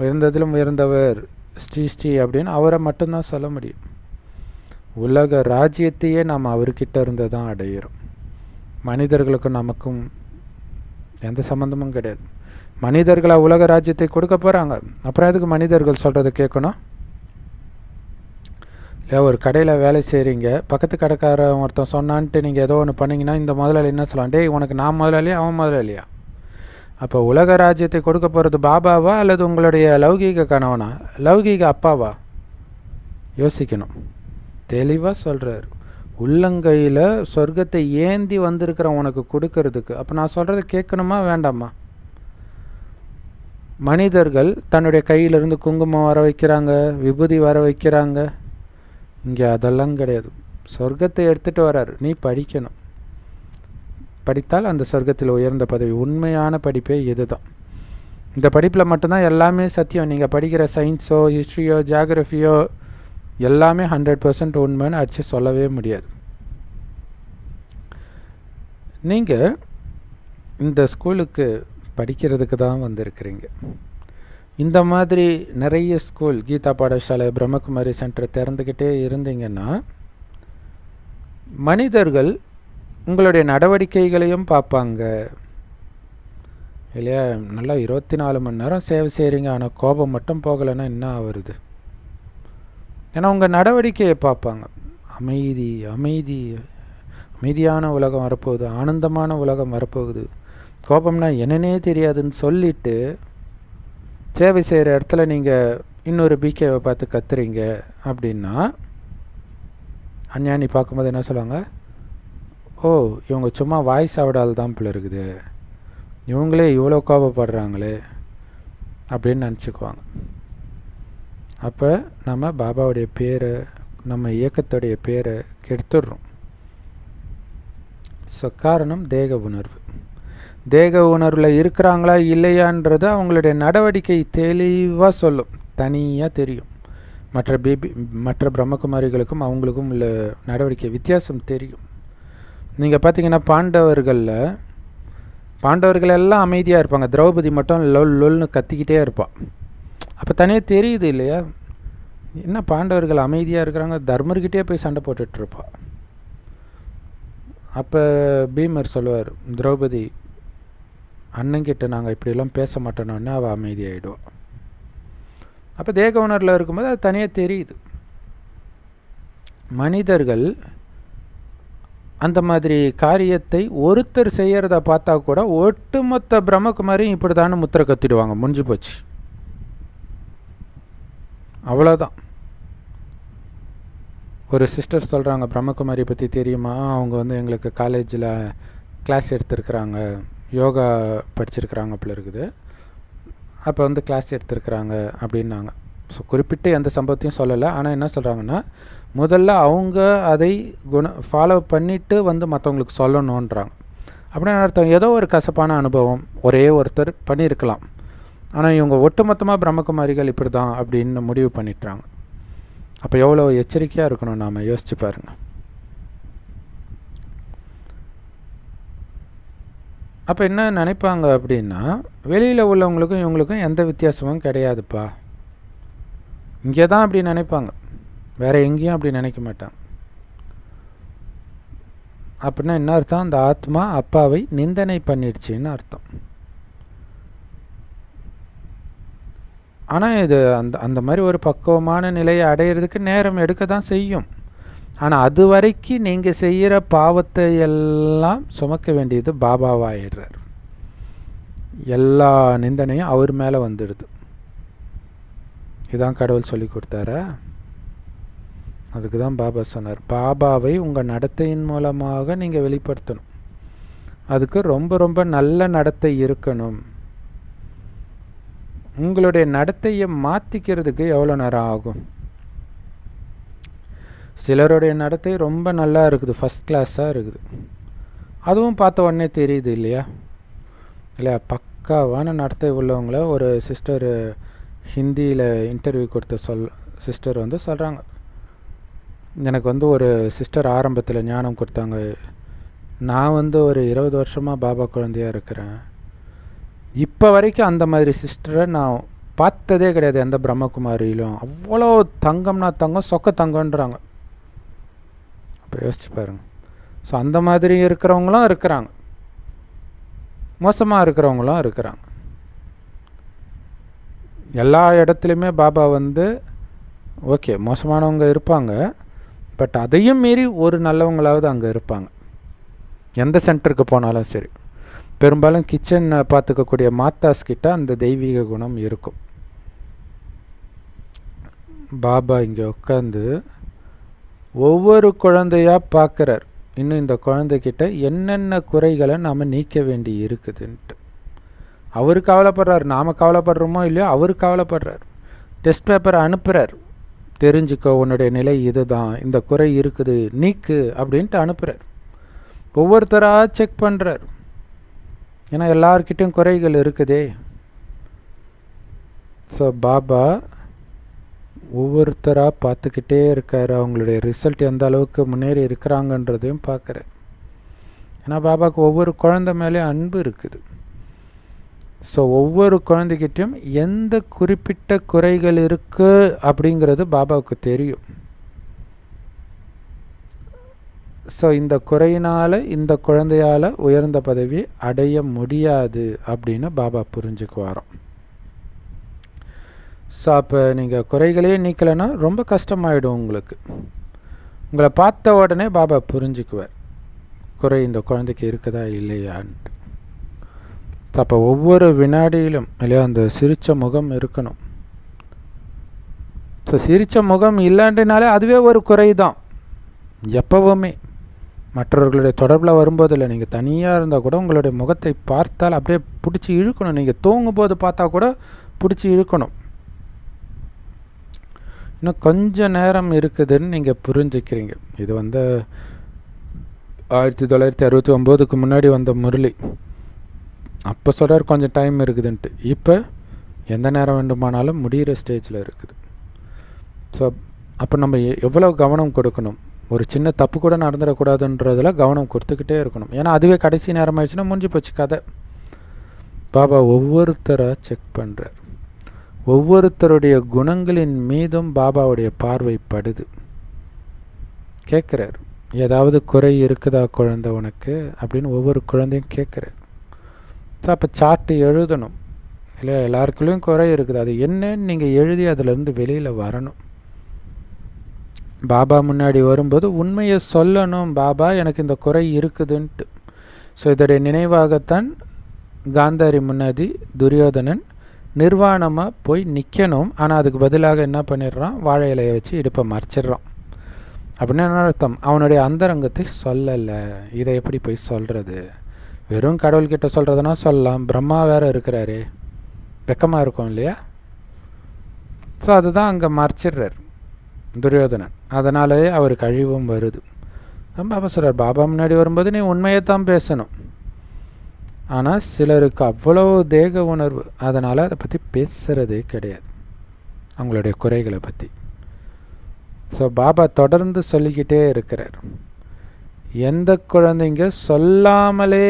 [SPEAKER 1] உயர்ந்ததிலும் உயர்ந்தவர் ஸ்ரீ ஸ்ரீ அப்படின்னு அவரை மட்டும்தான் சொல்ல முடியும். உலக ராஜ்யத்தையே நாம் அவர்கிட்ட இருந்து தான் அடையிறோம். மனிதர்களுக்கும் நமக்கும் எந்த சம்மந்தமும் கிடையாது. மனிதர்களாக உலக ராஜ்யத்தை கொடுக்க போகிறாங்க, அப்புறம் எதுக்கு மனிதர்கள் சொல்கிறத கேட்கணும்? இல்லை, ஒரு கடையில் வேலை செய்கிறீங்க, பக்கத்து கடைக்காரன் ஒருத்தன் சொன்னான்ட்டு நீங்கள் ஏதோ ஒன்று பண்ணிங்கன்னா இந்த முதலாளி என்ன சொல்லலாம்? டேய், உனக்கு நான் முதலாளியா அவன் முதலாளியா? அப்போ உலக ராஜ்யத்தை கொடுக்க போகிறது பாபாவா அல்லது உங்களுடைய லௌகீக கணவனா, லௌகீக அப்பாவா? யோசிக்கணும். தெளிவாக சொல்கிறார், உள்ளங்கையில் சொர்க்கத்தை ஏந்தி வந்திருக்கிற உனக்கு கொடுக்கறதுக்கு. அப்போ நான் சொல்கிறத கேட்கணுமா வேண்டாமா? மனிதர்கள் தன்னுடைய கையிலிருந்து குங்குமம் வர வைக்கிறாங்க, விபூதி வர வைக்கிறாங்க. இங்கே அதெல்லாம் கிடையாது. சொர்க்கத்தை எடுத்துகிட்டு வராரு. நீ படிக்கணும். படித்தால் அந்த சொர்க்கத்தில் உயர்ந்த பதவி. உண்மையான படிப்பே இதுதான். இந்த படிப்பில் மட்டும்தான் எல்லாமே சத்தியம். நீங்கள் படிக்கிற சயின்ஸோ ஹிஸ்ட்ரியோ ஜியாகிரஃபியோ எல்லாமே 100% உண்மைன்னு அடித்து சொல்லவே முடியாது. நீங்கள் இந்த ஸ்கூலுக்கு படிக்கிறதுக்கு தான் வந்திருக்கிறீங்க. இந்த மாதிரி நிறைய ஸ்கூல், கீதா பாடசாலை, பிரம்மகுமாரி சென்டர் திறந்துக்கிட்டே இருந்தீங்கன்னா மனிதர்கள் உங்களுடைய நடவடிக்கைகளையும் பார்ப்பாங்க இல்லையா? நல்லா 24 மணி நேரம் சேவை செய்கிறீங்க, ஆனால் கோபம் மட்டும் போகலைன்னா என்ன ஆகுறது? ஏன்னா உங்கள் நடவடிக்கையை பார்ப்பாங்க. அமைதி அமைதி அமைதியான உலகம் வரப்போகுது, ஆனந்தமான உலகம் வரப்போகுது. கோபம்னா என்னன்னே தெரியாதுன்னு சொல்லிவிட்டு சேவை செய்கிற இடத்துல நீங்கள் இன்னொரு பிகேவை பார்த்து கத்துறீங்க அப்படின்னா அஞ்ஞானி பார்க்கும்போது என்ன சொல்லுவாங்க? ஓ, இவங்க சும்மா வாய்ஸ் ஆவிடால் தான் போல இருக்குது, இவங்களே இவ்வளோ கோபப்படுறாங்களே அப்படின்னு நினச்சிக்குவாங்க. அப்போ நம்ம பாபாவுடைய பேரை, நம்ம இயக்கத்துடைய பேரை கெடுத்துடுறோம். ஸோ காரணம் தேக உணர்வு. தேக உணர்வில் இருக்கிறாங்களா இல்லையான்றது அவங்களுடைய நடவடிக்கை தெளிவாக சொல்லும், தனியாக தெரியும். மற்ற பிரம்மகுமாரிகளுக்கும் அவங்களுக்கும் உள்ள நடவடிக்கை வித்தியாசம் தெரியும். நீங்கள் பார்த்தீங்கன்னா பாண்டவர்கள் எல்லாம் அமைதியாக இருப்பாங்க, திரௌபதி மட்டும் லொல்னு கத்திக்கிட்டே இருப்பாள். அப்போ தனியாக தெரியுது இல்லையா? என்ன பாண்டவர்கள் அமைதியாக இருக்கிறாங்க, தர்மர்கிட்டே போய் சண்டை போட்டுட்ருப்பாள். அப்போ பீமர் சொல்லுவார், திரௌபதி அண்ணங்கிட்ட நாங்கள் இப்படிலாம் பேச மாட்டோன்னு அவள் அமைதியாகிடுவாள். அப்போ தேக உணர்வில் இருக்கும்போது அது தனியாக தெரியுது. மனிதர்கள் அந்த மாதிரி காரியத்தை ஒருத்தர் செய்கிறத பார்த்தா கூட ஒட்டுமொத்த பிரம்மகுமாரியும் இப்படி தானே முத்திரை கத்திடுவாங்க, முடிஞ்சு போச்சு, அவ்வளோதான். ஒரு சிஸ்டர் சொல்கிறாங்க, பிரம்மகுமாரி பற்றி தெரியுமா? அவங்க எங்களுக்கு காலேஜில் கிளாஸ் எடுத்துருக்குறாங்க, யோகா படிச்சிருக்கிறாங்க அப்படி இருக்குது. அப்போ கிளாஸ் எடுத்துருக்குறாங்க அப்படின்னாங்க. ஸோ குறிப்பிட்டு எந்த சம்பவத்தையும் சொல்லலை. ஆனால் என்ன சொல்கிறாங்கன்னா, முதல்ல அவங்க அதை ஃபாலோ பண்ணிவிட்டு மற்றவங்களுக்கு சொல்லணுன்றாங்க. அப்படின்னு அர்த்தம் ஏதோ ஒரு கசப்பான அனுபவம் ஒரே ஒருத்தர் பண்ணியிருக்கலாம், ஆனால் இவங்க ஒட்டுமொத்தமாக பிரம்மகுமாரிகள் இப்படி தான் அப்படின்னு முடிவு பண்ணிட்டுறாங்க. அப்போ எவ்வளோ எச்சரிக்கையாக இருக்கணும் நாம், யோசிச்சு பாருங்கள். அப்போ என்ன நினைப்பாங்க அப்படின்னா, வெளியில் உள்ளவங்களுக்கும் இவங்களுக்கும் எந்த வித்தியாசமும் கிடையாதுப்பா, இங்கே தான் அப்படி நினைப்பாங்க, வேறு எங்கேயும் அப்படி நினைக்க மாட்டாங்க. அப்படின்னா என்ன அர்த்தம்? அந்த ஆத்மா அப்பாவை நிந்தனை பண்ணிடுச்சின்னு அர்த்தம். ஆனால் இது அந்த மாதிரி ஒரு பக்குவமான நிலையை அடையிறதுக்கு நேரம் எடுக்க தான் செய்யும். ஆனால் அது வரைக்கும் நீங்கள் செய்கிற பாவத்தை எல்லாம் சுமக்க வேண்டியது பாபாவாயிடுறார். எல்லா நிந்தனையும் அவர் மேலே வந்துடுது. இதான் கடவுள் சொல்லி கொடுத்தாரா? அதுக்கு தான் பாபா சொன்னார், பாபாவை உங்கள் நடத்தையின் மூலமாக நீங்கள் வெளிப்படுத்தணும். அதுக்கு ரொம்ப ரொம்ப நல்ல நடத்தை இருக்கணும். உங்களுடைய நடத்தையை மாற்றிக்கிறதுக்கு எவ்வளோ நேரம் ஆகும்? சிலருடைய நடத்தை ரொம்ப நல்லா இருக்குது, ஃபஸ்ட் கிளாஸாக இருக்குது, அதுவும் பார்த்த உடனே தெரியுது இல்லையா? இல்லையா? பக்காவான நடத்தை உள்ளவங்கள ஒரு சிஸ்டர் ஹிந்தியில் இன்டர்வியூ கொடுத்த சிஸ்டர் வந்து சொல்கிறாங்க, எனக்கு ஒரு சிஸ்டர் ஆரம்பத்தில் ஞானம் கொடுத்தாங்க, நான் ஒரு 20 வருஷமாக பாபா குழந்தையாக இருக்கிறேன், இப்போ வரைக்கும் அந்த மாதிரி சிஸ்டரை நான் பார்த்ததே கிடையாது எந்த பிரம்மகுமாரியிலும், அவ்வளோ தங்கம்னா தங்கம், சொக்க தங்கன்றாங்க. அப்போ யோசிச்சு பாருங்கள். ஸோ அந்த மாதிரி இருக்கிறவங்களும் இருக்கிறாங்க, மோசமாக இருக்கிறவங்களும் இருக்கிறாங்க. எல்லா இடத்துலையுமே பாபா ஓகே மோசமானவங்க இருப்பாங்க, பட் அதையும் மீறி ஒரு நல்லவங்களாவது அங்கே இருப்பாங்க. எந்த சென்டருக்கு போனாலும் சரி, பெரும்பாலும் கிச்சன் பார்த்துக்கக்கூடிய மாத்தாஸ் கிட்ட அந்த தெய்வீக குணம் இருக்கும். பாபா இங்கே உட்காந்து ஒவ்வொரு குழந்தையாக பார்க்குறார், இன்னும் இந்த குழந்தைகிட்ட என்னென்ன குறைகளை நாம் நீக்க வேண்டி இருக்குதுன்ட்டு. அவர் கவலைப்படுறார், நாம் கவலைப்படுறோமோ இல்லையோ அவர் கவலைப்படுறார். டெஸ்ட் பேப்பரை அனுப்புகிறார், தெரிஞ்சுக்கோ உன்னுடைய நிலை இதுதான், இந்த குறை இருக்குது நீக்கு அப்படின்ட்டு அனுப்புகிறார். ஒவ்வொருத்தராக செக் பண்ணுறார், ஏன்னா எல்லார்கிட்டையும் குறைகள் இருக்குதே. ஸோ பாபா ஒவ்வொருத்தராக பார்த்துக்கிட்டே இருக்கார், அவங்களுடைய ரிசல்ட் எந்த அளவுக்கு முன்னேறி இருக்கிறாங்கன்றதையும் பார்க்குறார். ஏன்னா பாபாவுக்கு ஒவ்வொரு குழந்தை மேலே அன்பு இருக்குது. ஸோ ஒவ்வொரு குழந்தைகிட்டையும் எந்த குறிப்பிட்ட குறைகள் இருக்குது அப்படிங்கிறது பாபாவுக்கு தெரியும். ஸோ இந்த குறையினால் இந்த குழந்தையால் உயர்ந்த பதவி அடைய முடியாது அப்படின்னு பாபா புரிஞ்சுக்குவாரோம். ஸோ அப்போ நீங்கள் குறைகளே நீக்கலைன்னா ரொம்ப கஷ்டமாயிடும் உங்களுக்கு. உங்களை பார்த்த உடனே பாபா புரிஞ்சுக்குவார் குறை இந்த குழந்தைக்கு இருக்குதா இல்லையான்ட்டு. ஸோ அப்போ ஒவ்வொரு வினாடியிலும் இல்லையா அந்த சிரித்த முகம் இருக்கணும். ஸோ சிரித்த முகம் இல்லைன்றனாலே அதுவே ஒரு குறை தான். எப்போவுமே மற்றவர்களுடைய தொடர்பில் வரும்போது இல்லை, நீங்கள் தனியாக இருந்தால் கூட உங்களுடைய முகத்தை பார்த்தால் அப்படியே பிடிச்சி இழுக்கணும். நீங்கள் தூங்கும்போது பார்த்தா கூட பிடிச்சி இழுக்கணும். இன்னும் கொஞ்சம் நேரம் இருக்குதுன்னு நீங்கள் புரிஞ்சுக்கிறீங்க. இது 1969க்கு முன்னாடி வந்த முரளி அப்போ சொல்கிறார் கொஞ்சம் டைம் இருக்குதுன்ட்டு. இப்போ எந்த நேரம் வேண்டுமானாலும் முடிகிற ஸ்டேஜில் இருக்குது. ஸோ அப்போ நம்ம எவ்வளோ கவனம் கொடுக்கணும், ஒரு சின்ன தப்பு கூட நடந்துடக்கூடாதுன்றதில் கவனம் கொடுத்துக்கிட்டே இருக்கணும். ஏன்னா அதுவே கடைசி நேரம் ஆயிடுச்சுன்னா முடிஞ்சு போச்சு கதை. பாபா ஒவ்வொருத்தராக செக் பண்ணுறார், ஒவ்வொருத்தருடைய குணங்களின் மீதும் பாபாவுடைய பார்வை படுது. கேட்குறார், ஏதாவது குறை இருக்குதா குழந்தை உனக்கு அப்படின்னு ஒவ்வொரு குழந்தையும் கேட்குறார். ஸோ அப்போ சார்ட்டு எழுதணும் இல்லையா? எல்லாருக்குள்ளேயும் குறை இருக்குது, அது என்னன்னு நீங்கள் எழுதி அதிலேருந்து வெளியில் வரணும். பாபா முன்னாடி வரும்போது உண்மையை சொல்லணும், பாபா எனக்கு இந்த குறை இருக்குதுன்ட்டு. ஸோ இதோடைய நினைவாகத்தான் காந்தாரி முன்னாடி துரியோதனன் நிர்வாணமாக போய் நிற்கணும். ஆனால் அதுக்கு பதிலாக என்ன பண்ணிடுறான், வாழை இலையை வச்சு இடுப்பை மறைச்சிடுறான். அப்படின்னு என்ன அர்த்தம், அவனுடைய அந்தரங்கத்தை சொல்லலை. இதை எப்படி போய் சொல்கிறது? வெறும் கடவுள்கிட்ட சொல்கிறதுனா சொல்லலாம், பிரம்மா வேறு இருக்கிறாரு, வெக்கமாக இருக்கும் இல்லையா? ஸோ அதுதான் அங்கே மறைச்சிடுறார் துரியோதனன். அதனாலே அவருக்கு அழிவும் வருது. பாபா சொல்கிறார், பாபா முன்னாடி வரும்போது நீ உண்மையை தான் பேசணும். ஆனால் சிலருக்கு அவ்வளோ தேக உணர்வு, அதனால் அதை பற்றி பேசுகிறதே கிடையாது, அவங்களுடைய குறைகளை பற்றி. ஸோ பாபா தொடர்ந்து சொல்லிக்கிட்டே இருக்கிறார், எந்த குழந்தைங்க சொல்லாமலே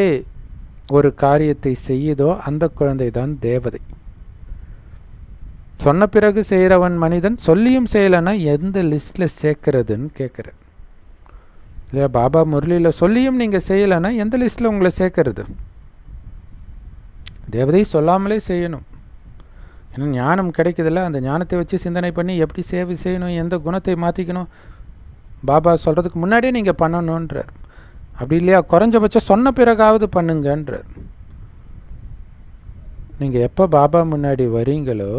[SPEAKER 1] ஒரு காரியத்தை செய்யுதோ அந்த குழந்தை தான் தேவதை. சொன்ன பிறகு செய்கிறவன் மனிதன், சொல்லியும் செய்யலைன்னா எந்த லிஸ்ட்டில் சேர்க்கறதுன்னு கேட்குறேன் இல்லையா? பாபா முரளியில் சொல்லியும் நீங்கள் செய்யலைன்னா எந்த லிஸ்ட்டில் உங்களை சேர்க்கறது? தேவதை சொல்லாமலே செய்யணும். ஏன்னா ஞானம் கிடைக்குதில்ல, அந்த ஞானத்தை வச்சு சிந்தனை பண்ணி எப்படி சேவை செய்யணும், எந்த குணத்தை மாற்றிக்கணும், பாபா சொல்கிறதுக்கு முன்னாடியே நீங்கள் பண்ணணுன்றார். அப்படி இல்லையா, குறைஞ்சபட்சம் சொன்ன பிறகாவது பண்ணுங்கன்றார். நீங்கள் எப்போ பாபா முன்னாடி வரீங்களோ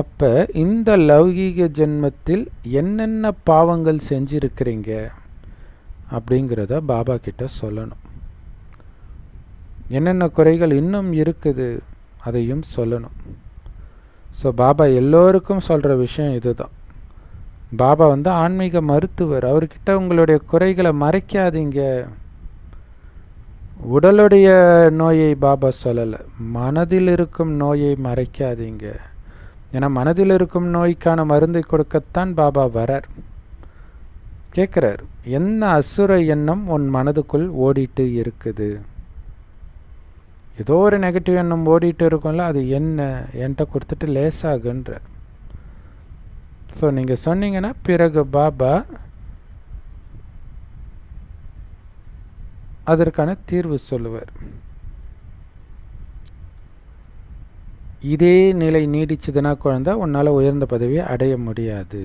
[SPEAKER 1] அப்போ இந்த லௌகீக ஜென்மத்தில் என்னென்ன பாவங்கள் செஞ்சுருக்கிறீங்க அப்படிங்கிறத பாபா கிட்ட சொல்லணும். என்னென்ன குறைகள் இன்னும் இருக்குது அதையும் சொல்லணும். ஸோ பாபா எல்லோருக்கும் சொல்கிற விஷயம் இதுதான். பாபா ஆன்மீக மருத்துவர். அவர்கிட்ட உங்களுடைய குறைகளை மறைக்காதீங்க. உடலுடைய நோயை பாபா சொல்லலை, மனதில் இருக்கும் நோயை மறைக்காதீங்க. ஏன்னா மனதில் இருக்கும் நோய்க்கான மருந்தை கொடுக்கத்தான் பாபா வரார். கேட்குறார், என்ன அசுர எண்ணம் உன் மனதுக்குள் ஓடிட்டு இருக்குது? ஏதோ ஒரு நெகட்டிவ் எண்ணம் ஓடிட்டு இருக்கும்ல, அது என்ன என்கிட்ட கொடுத்துட்டு லேசாகுன்றார். ஸோ நீங்கள் சொன்னீங்கன்னா பிறகு பாபா அதற்கான தீர்வு சொல்லுவார். இதே நிலை நீடிச்சதுன்னா குழந்தை உன்னால் உயர்ந்த பதவியை அடைய முடியாது,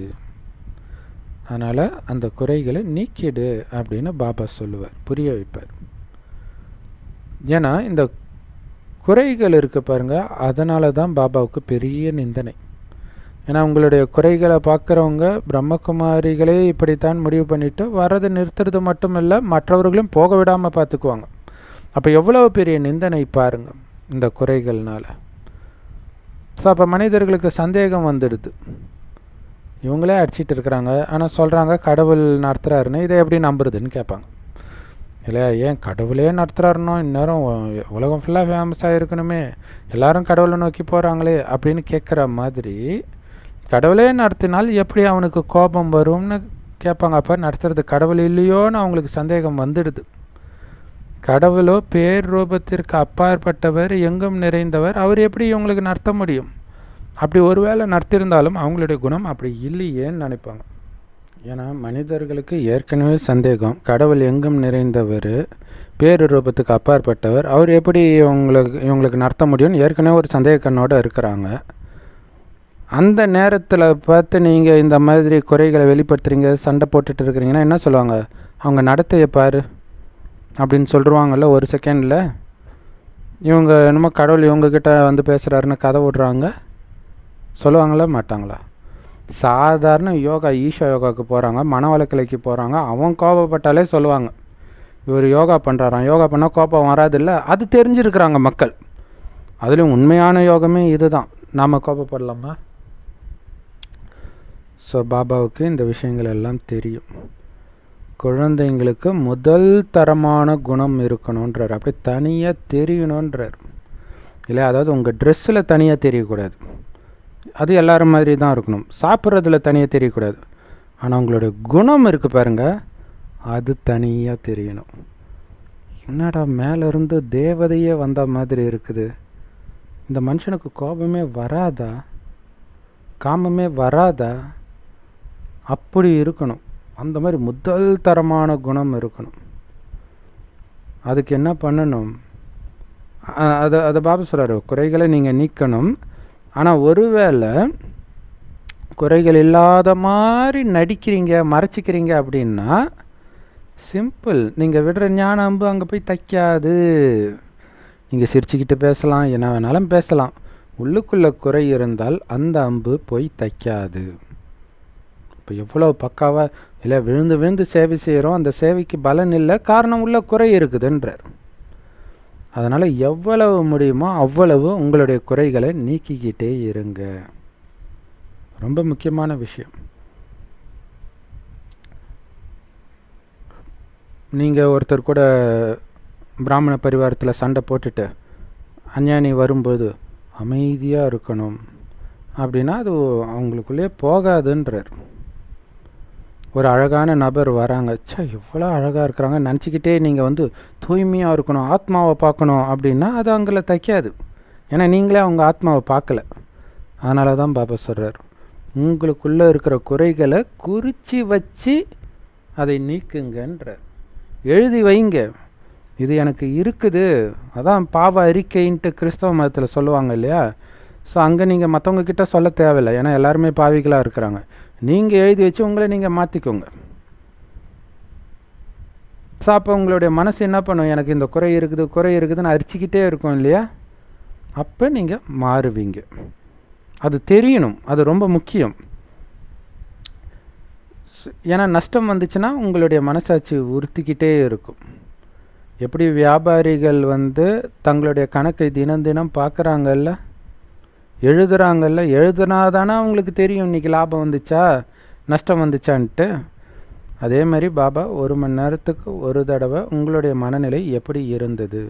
[SPEAKER 1] அதனால் அந்த குறைகளை நீக்கிடு அப்படின்னு பாபா சொல்லுவார், புரிய வைப்பார். ஏன்னா இந்த குறைகள் இருக்குது பாருங்கள், அதனால தான் பாபாவுக்கு பெரிய நிந்தனை. ஏன்னா உங்களுடைய குறைகளை பார்க்குறவங்க பிரம்மகுமாரிகளே இப்படித்தான் முடிவு பண்ணிவிட்டு வரதை நிறுத்துறது மட்டும் இல்லை, மற்றவர்களும் போக விடாமல் பார்த்துக்குவாங்க. அப்போ எவ்வளோ பெரிய நிந்தனை பாருங்கள் இந்த குறைகள்னால. ஸோ அப்போ மனிதர்களுக்கு சந்தேகம் வந்துடுது, இவங்களே அடிச்சிட்டு இருக்கிறாங்க ஆனால் சொல்கிறாங்க கடவுள் நடத்துகிறாருன்னு, இதை எப்படி நம்புறதுன்னு கேட்பாங்க இல்லையா? ஏன் கடவுளே நடத்துகிறாருனோ இந்நேரம் உலகம் ஃபுல்லாக ஃபேமஸாக இருக்கணுமே, எல்லாரும் கடவுளை நோக்கி போகிறாங்களே அப்படின்னு கேட்குற மாதிரி, கடவுளே நடத்தினால் எப்படி அவனுக்கு கோபம் வரும்னு கேட்பாங்க. அப்போ நடத்துறது கடவுள் இல்லையோன்னு அவங்களுக்கு சந்தேகம் வந்துடுது. கடவுளோ பேர் ரூபத்திற்கு அப்பாற்பட்டவர், எங்கும் நிறைந்தவர், அவர் எப்படி இவங்களுக்கு நடத்த முடியும்? அப்படி ஒருவேளை நடத்தியிருந்தாலும் அவங்களுடைய குணம் அப்படி இல்லையேன்னு நினைப்பாங்க. ஏன்னா மனிதர்களுக்கு ஏற்கனவே சந்தேகம், கடவுள் எங்கும் நிறைந்தவர், பேரு ரூபத்துக்கு அப்பாற்பட்டவர், அவர் எப்படி இவங்களுக்கு நடத்த முடியும்னு ஏற்கனவே ஒரு சந்தேக கண்ணோடு இருக்கிறாங்க. அந்த நேரத்தில் பார்த்து நீங்கள் இந்த மாதிரி குறைகளை வெளிப்படுத்துகிறீங்க, சண்டை போட்டுட்டு இருக்கிறீங்கன்னா என்ன சொல்லுவாங்க? அவங்க நடத்தையை பாரு அப்படின்னு சொல்லிடுவாங்கள்ல ஒரு செகண்டில். இவங்க என்னமோ கடவுள் இவங்கக்கிட்ட பேசுகிறாருன்னு கதை விடுறாங்க, சொல்லுவாங்களா மாட்டாங்களா? சாதாரண யோகா, ஈஷா யோகாவுக்கு போகிறாங்க, மனவளக்கலைக்கு போகிறாங்க, அவன் கோபப்பட்டாலே சொல்லுவாங்க இவர் யோகா பண்ணுறாராம், யோகா பண்ணால் கோபம் வராதில்ல. அது தெரிஞ்சிருக்கிறாங்க மக்கள். அதுலேயும் உண்மையான யோகமே இது தான். நாம் கோபப்படலாமா? ஸோ பாபாவுக்கு இந்த விஷயங்கள் எல்லாம் தெரியும். குழந்தைங்களுக்கு முதல் தரமான குணம் இருக்கணுன்றார், அப்படி தனியாக தெரியணுன்றார் இல்லை. அதாவது உங்கள் ட்ரெஸ்ஸில் தனியாக தெரியக்கூடாது, அது எல்லாரும் மாதிரி தான் இருக்கணும். சாப்பிட்றதுல தனியாக தெரியக்கூடாது, ஆனால் உங்களுடைய குணம் இருக்குது பாருங்கள், அது தனியாக தெரியணும். என்னடா மேலேருந்து தேவதையே வந்த மாதிரி இருக்குது, இந்த மனுஷனுக்கு கோபமே வராதா, காமமே வராதா? அப்படி இருக்கணும். அந்த மாதிரி முதல் தரமான குணம் இருக்கணும். அதுக்கு என்ன பண்ணணும்? அதை பாபா சொல்கிறாரு, குறைகளை நீங்கள் நீக்கணும். ஆனால் ஒருவேளை குறைகள் இல்லாத மாதிரி நடிக்கிறீங்க, மறைச்சிக்கிறீங்க அப்படின்னா சிம்பிள், நீங்கள் விடுற ஞான அம்பு அங்கே போய் தைக்காது. நீங்கள் சிரிச்சுக்கிட்டு பேசலாம், என்ன வேணாலும் பேசலாம், உள்ளுக்குள்ளே குறை இருந்தால் அந்த அம்பு போய் தைக்காது. இப்போ எவ்வளோ பக்காவாக இல்லை, விழுந்து விழுந்து சேவை செய்கிறோம், அந்த சேவைக்கு பலன் இல்லை, காரணம் உள்ள குறை இருக்குதுன்றார். அதனால் எவ்வளவு முடியுமோ அவ்வளவு உங்களுடைய குறைகளை நீக்கிக்கிட்டே இருங்க. ரொம்ப முக்கியமான விஷயம். நீங்கள் ஒருத்தர் கூட பிராமண பரிவாரத்தில் சண்டை போட்டுட்டு அஞ்ஞானி வரும்போது அமைதியாக இருக்கணும் அப்படின்னா அது அவங்களுக்குள்ளே போகாதுன்றார். ஒரு அழகான நபர் வராங்க, எவ்வளோ அழகாக இருக்கிறாங்க நினச்சிக்கிட்டே நீங்கள் தூய்மையாக இருக்கணும், ஆத்மாவை பார்க்கணும் அப்படின்னா அது அங்கே தைக்காது. ஏன்னா நீங்களே அவங்க ஆத்மாவை பார்க்கல. அதனால தான் பாபா சொல்கிறார், உங்களுக்குள்ளே இருக்கிற குறைகளை குறித்து வச்சு அதை நீக்குங்கன்றார். எழுதி வைங்க, இது எனக்கு இருக்குது. அதான் பாவ அறிக்கைன்ட்டு கிறிஸ்தவ மதத்தில் சொல்லுவாங்க இல்லையா. ஸோ அங்கே நீங்கள் மற்றவங்க கிட்ட சொல்ல தேவையில்லை, ஏன்னா எல்லாருமே பாவிகளாக இருக்கிறாங்க. நீங்கள் எழுதி வச்சு உங்களை நீங்கள் மாற்றிக்கோங்க. ஸோ அப்போ உங்களுடைய மனசு என்ன பண்ணும், எனக்கு இந்த குறை இருக்குதுன்னு அரிச்சிக்கிட்டே இருக்கும் இல்லையா. அப்போ நீங்கள் மாறுவீங்க. அது தெரியணும், அது ரொம்ப முக்கியம். ஏன்னா நஷ்டம் வந்துச்சுன்னா உங்களுடைய மனசாட்சி உறுத்திக்கிட்டே இருக்கும். எப்படி வியாபாரிகள் தங்களுடைய கணக்கை தினம் தினம் பார்க்குறாங்கல்ல, எழுதுகிறாங்கல்ல, எழுதுனாதானே அவங்களுக்கு தெரியும் இன்றைக்கி லாபம் வந்துச்சா நஷ்டம் வந்துச்சான்ட்டு. அதே மாதிரி பாபா 1 மணி நேரத்துக்கு ஒரு தடவை உங்களுடைய மனநிலை எப்படி இருந்தது,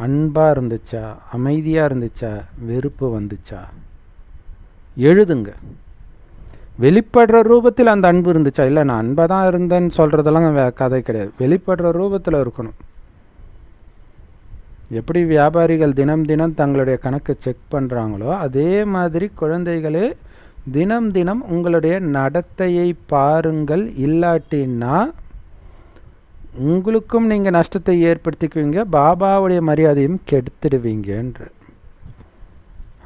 [SPEAKER 1] அன்பாக இருந்துச்சா, அமைதியாக இருந்துச்சா, வெறுப்பு வந்துச்சா, எழுதுங்க. வெளிப்படுற ரூபத்தில் அந்த அன்பு இருந்துச்சா, இல்லை நான் அன்பாக தான் இருந்தேன்னு சொல்கிறதெல்லாம் கதை கிடையாது. வெளிப்படுற ரூபத்தில் இருக்கணும். எப்படி வியாபாரிகள் தினம் தினம் தங்களுடைய கணக்கு செக் பண்ணுறாங்களோ அதே மாதிரி குழந்தைகளே தினம் தினம் உங்களுடைய நடத்தையை பாருங்கள். இல்லாட்டின்னா உங்களுக்கும் நீங்கள் நஷ்டத்தை ஏற்படுத்திக்குவீங்க, பாபாவுடைய மரியாதையும் கெடுத்துடுவீங்கன்ற.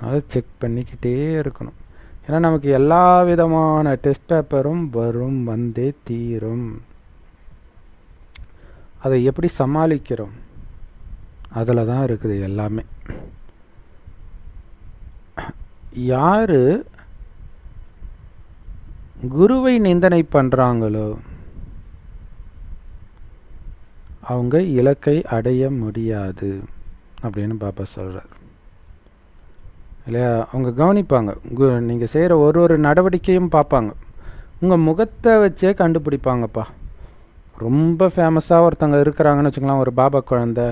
[SPEAKER 1] அதை செக் பண்ணிக்கிட்டே இருக்கணும். ஏன்னா நமக்கு எல்லா விதமான டெஸ்ட் பேப்பரும் வரும், வந்தே தீரும். அதை எப்படி சமாளிக்கிறோம் அதில் தான் இருக்குது எல்லாமே. யார் குருவை நிந்தனை பண்ணுறாங்களோ அவங்க இலக்கை அடைய முடியாது அப்படின்னு பாபா சொல்கிறார் இல்லையா. அவங்க கவனிப்பாங்க, நீங்கள் செய்கிற ஒரு நடவடிக்கையும் பார்ப்பாங்க. உங்கள் முகத்தை வச்சே கண்டுபிடிப்பாங்கப்பா. ரொம்ப ஃபேமஸாக ஒருத்தங்க இருக்கிறாங்கன்னு வச்சுக்கலாம், ஒரு பாபா குழந்தை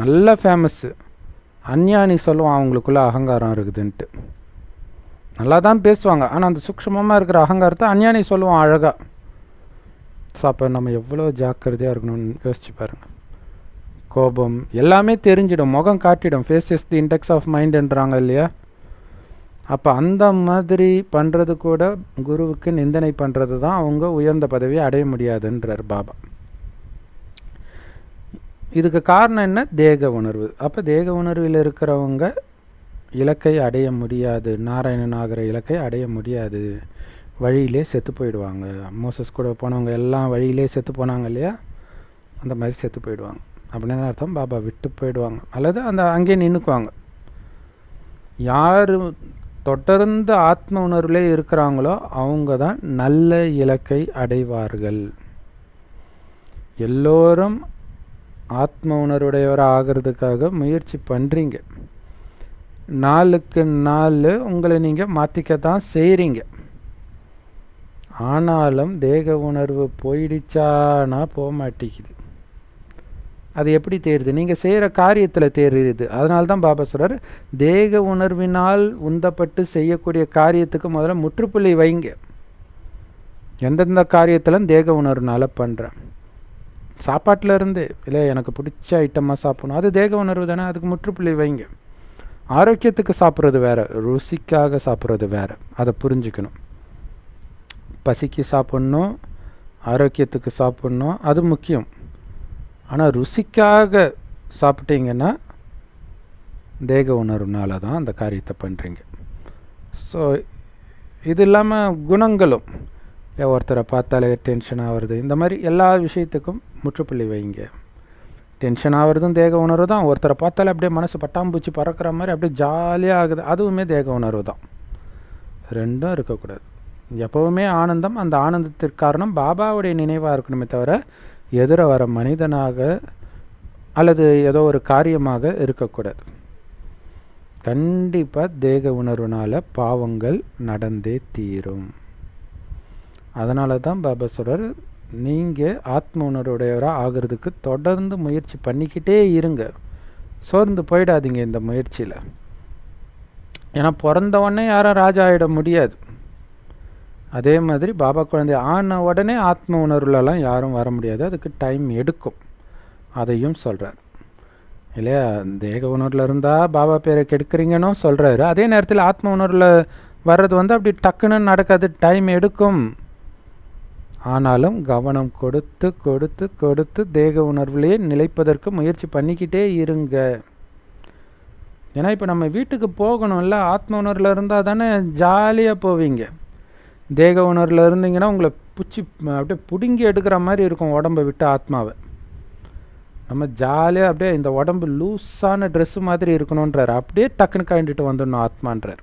[SPEAKER 1] நல்ல ஃபேமஸ்ஸு. அஞ்ஞானி சொல்லுவான் அவங்களுக்குள்ள அகங்காரம் இருக்குதுன்ட்டு. நல்லா தான் பேசுவாங்க, ஆனால் அந்த சூக்ஷ்மமாக இருக்கிற அகங்காரத்தை அஞ்ஞானி சொல்லுவான் அழகாக. ஸோ அப்போ நம்ம எவ்வளோ ஜாக்கிரதையாக இருக்கணும்னு யோசிச்சு பாருங்கள். கோபம் எல்லாமே தெரிஞ்சிடும், முகம் காட்டிடும். Face is the index of மைண்டுன்றாங்க இல்லையா. அப்போ அந்த மாதிரி பண்ணுறது கூட குருவுக்கு நிந்தனை பண்ணுறது தான் அவங்க உயர்ந்த பதவியை அடைய முடியாதுன்றார் பாபா. இதுக்கு காரணம் என்ன, தேக உணர்வு. அப்போ தேக உணர்வில் இருக்கிறவங்க இலக்கை அடைய முடியாது, நாராயணன் ஆகிற இலக்கை அடைய முடியாது, வழியிலே செத்து போயிடுவாங்க. மோசஸ் கூட போனவங்க எல்லாம் வழியிலே செத்து போனாங்க இல்லையா, அந்த மாதிரி செத்து போயிடுவாங்க. அப்படின்னு அர்த்தம், பாபா விட்டு போயிடுவாங்க அல்லது அங்கேயே நின்றுக்குவாங்க. யார் தொடர்ந்து ஆத்ம உணர்விலே இருக்கிறாங்களோ அவங்க தான் நல்ல இலக்கை அடைவார்கள். எல்லோரும் ஆத்ம உணர்வுடையவராக ஆகிறதுக்காக முயற்சி பண்ணுறீங்க. நாளுக்கு நாள் உங்களை நீங்கள் மாற்றிக்க தான் செய்கிறீங்க. ஆனாலும் தேக உணர்வு போயிடுச்சானா போக மாட்டேங்குது. அது எப்படி தெரியுது, நீங்கள் செய்கிற காரியத்தில் தெரியுது. அதனால தான் பாபா சொல்கிறார், தேக உணர்வினால் உந்தப்பட்டு செய்யக்கூடிய காரியத்துக்கு முதல்ல முற்றுப்புள்ளி வைங்க. எந்தெந்த காரியத்திலும் தேக உணர்வுனால பண்ணுறேன். சாப்பாட்டில் இருந்து இல்லை எனக்கு பிடிச்ச ஐட்டமாக சாப்பிடணும், அது தேக உணர்வு தானே, அதுக்கு முற்றுப்புள்ளி வைங்க. ஆரோக்கியத்துக்கு சாப்பிட்றது வேறு, ருசிக்காக சாப்பிட்றது வேறு, அதை புரிஞ்சுக்கணும். பசிக்கு சாப்பிட்ணும், ஆரோக்கியத்துக்கு சாப்பிட்ணும், அது முக்கியம். ஆனால் ருசிக்காக சாப்பிட்டீங்கன்னா தேக உணர்வுனால தான் அந்த காரியத்தை பண்ணுறீங்க. ஸோ இது இல்லாமல் குணங்களும், ஒருத்தரை பார்த்தாலே டென்ஷன் ஆகிறது, இந்த மாதிரி எல்லா விஷயத்துக்கும் முற்றுப்புள்ளி வைங்க. டென்ஷன் ஆகிறதும் தேக உணர்வு தான். ஒருத்தரை பார்த்தாலே அப்படியே மனசு பட்டாம்பூச்சி பறக்கிற மாதிரி அப்படியே ஜாலியாக ஆகுது, அதுவுமே தேக உணர்வு தான். ரெண்டும் இருக்கக்கூடாது. எப்போவுமே ஆனந்தம், அந்த ஆனந்தத்திற்கு காரணம் பாபாவுடைய நினைவாக இருக்கணுமே தவிர எதிர வர மனிதனாக அல்லது ஏதோ ஒரு காரியமாக இருக்கக்கூடாது. கண்டிப்பாக தேக உணர்வுனால பாவங்கள் நடந்தே தீரும். அதனால தான் பாபா சொல்கிறார், நீங்கள் ஆத்ம உணர்வுடையவராக ஆகிறதுக்கு தொடர்ந்து முயற்சி பண்ணிக்கிட்டே இருங்க, சோர்ந்து போயிடாதீங்க இந்த முயற்சியில். ஏன்னா பிறந்தவொடனே யாரும் ராஜா ஆகிட முடியாது. அதே மாதிரி பாபா குழந்தை ஆன உடனே ஆத்ம உணர்வுலலாம் யாரும் வர முடியாது, அதுக்கு டைம் எடுக்கும். அதையும் சொல்கிறார் இல்லையா. தேக உணர்வில் இருந்தால் பாபா பேரை கெடுக்கிறீங்கன்னு சொல்கிறாரு. அதே நேரத்தில் ஆத்ம உணர்வில் வர்றது அப்படி டக்குன்னு நடக்காது, டைம் எடுக்கும். ஆனாலும் கவனம் கொடுத்து கொடுத்து கொடுத்து தேக உணர்வுலேயே நிலைப்பதற்கு முயற்சி பண்ணிக்கிட்டே இருங்க. ஏன்னா இப்போ நம்ம வீட்டுக்கு போகணும்ல, ஆத்ம உணர்வில் இருந்தால் தானே ஜாலியாக போவீங்க. தேக உணர்வில் இருந்தீங்கன்னா உங்களை பிடிச்சி அப்படியே பிடுங்கி எடுக்கிற மாதிரி இருக்கும் உடம்பை விட்டு ஆத்மாவை. நம்ம ஜாலியாக அப்படியே இந்த உடம்பு லூஸான ட்ரெஸ்ஸு மாதிரி இருக்கணுன்றார், அப்படியே டக்குன்னு கண்டிட்டு வந்துடணும் ஆத்மான்றார்.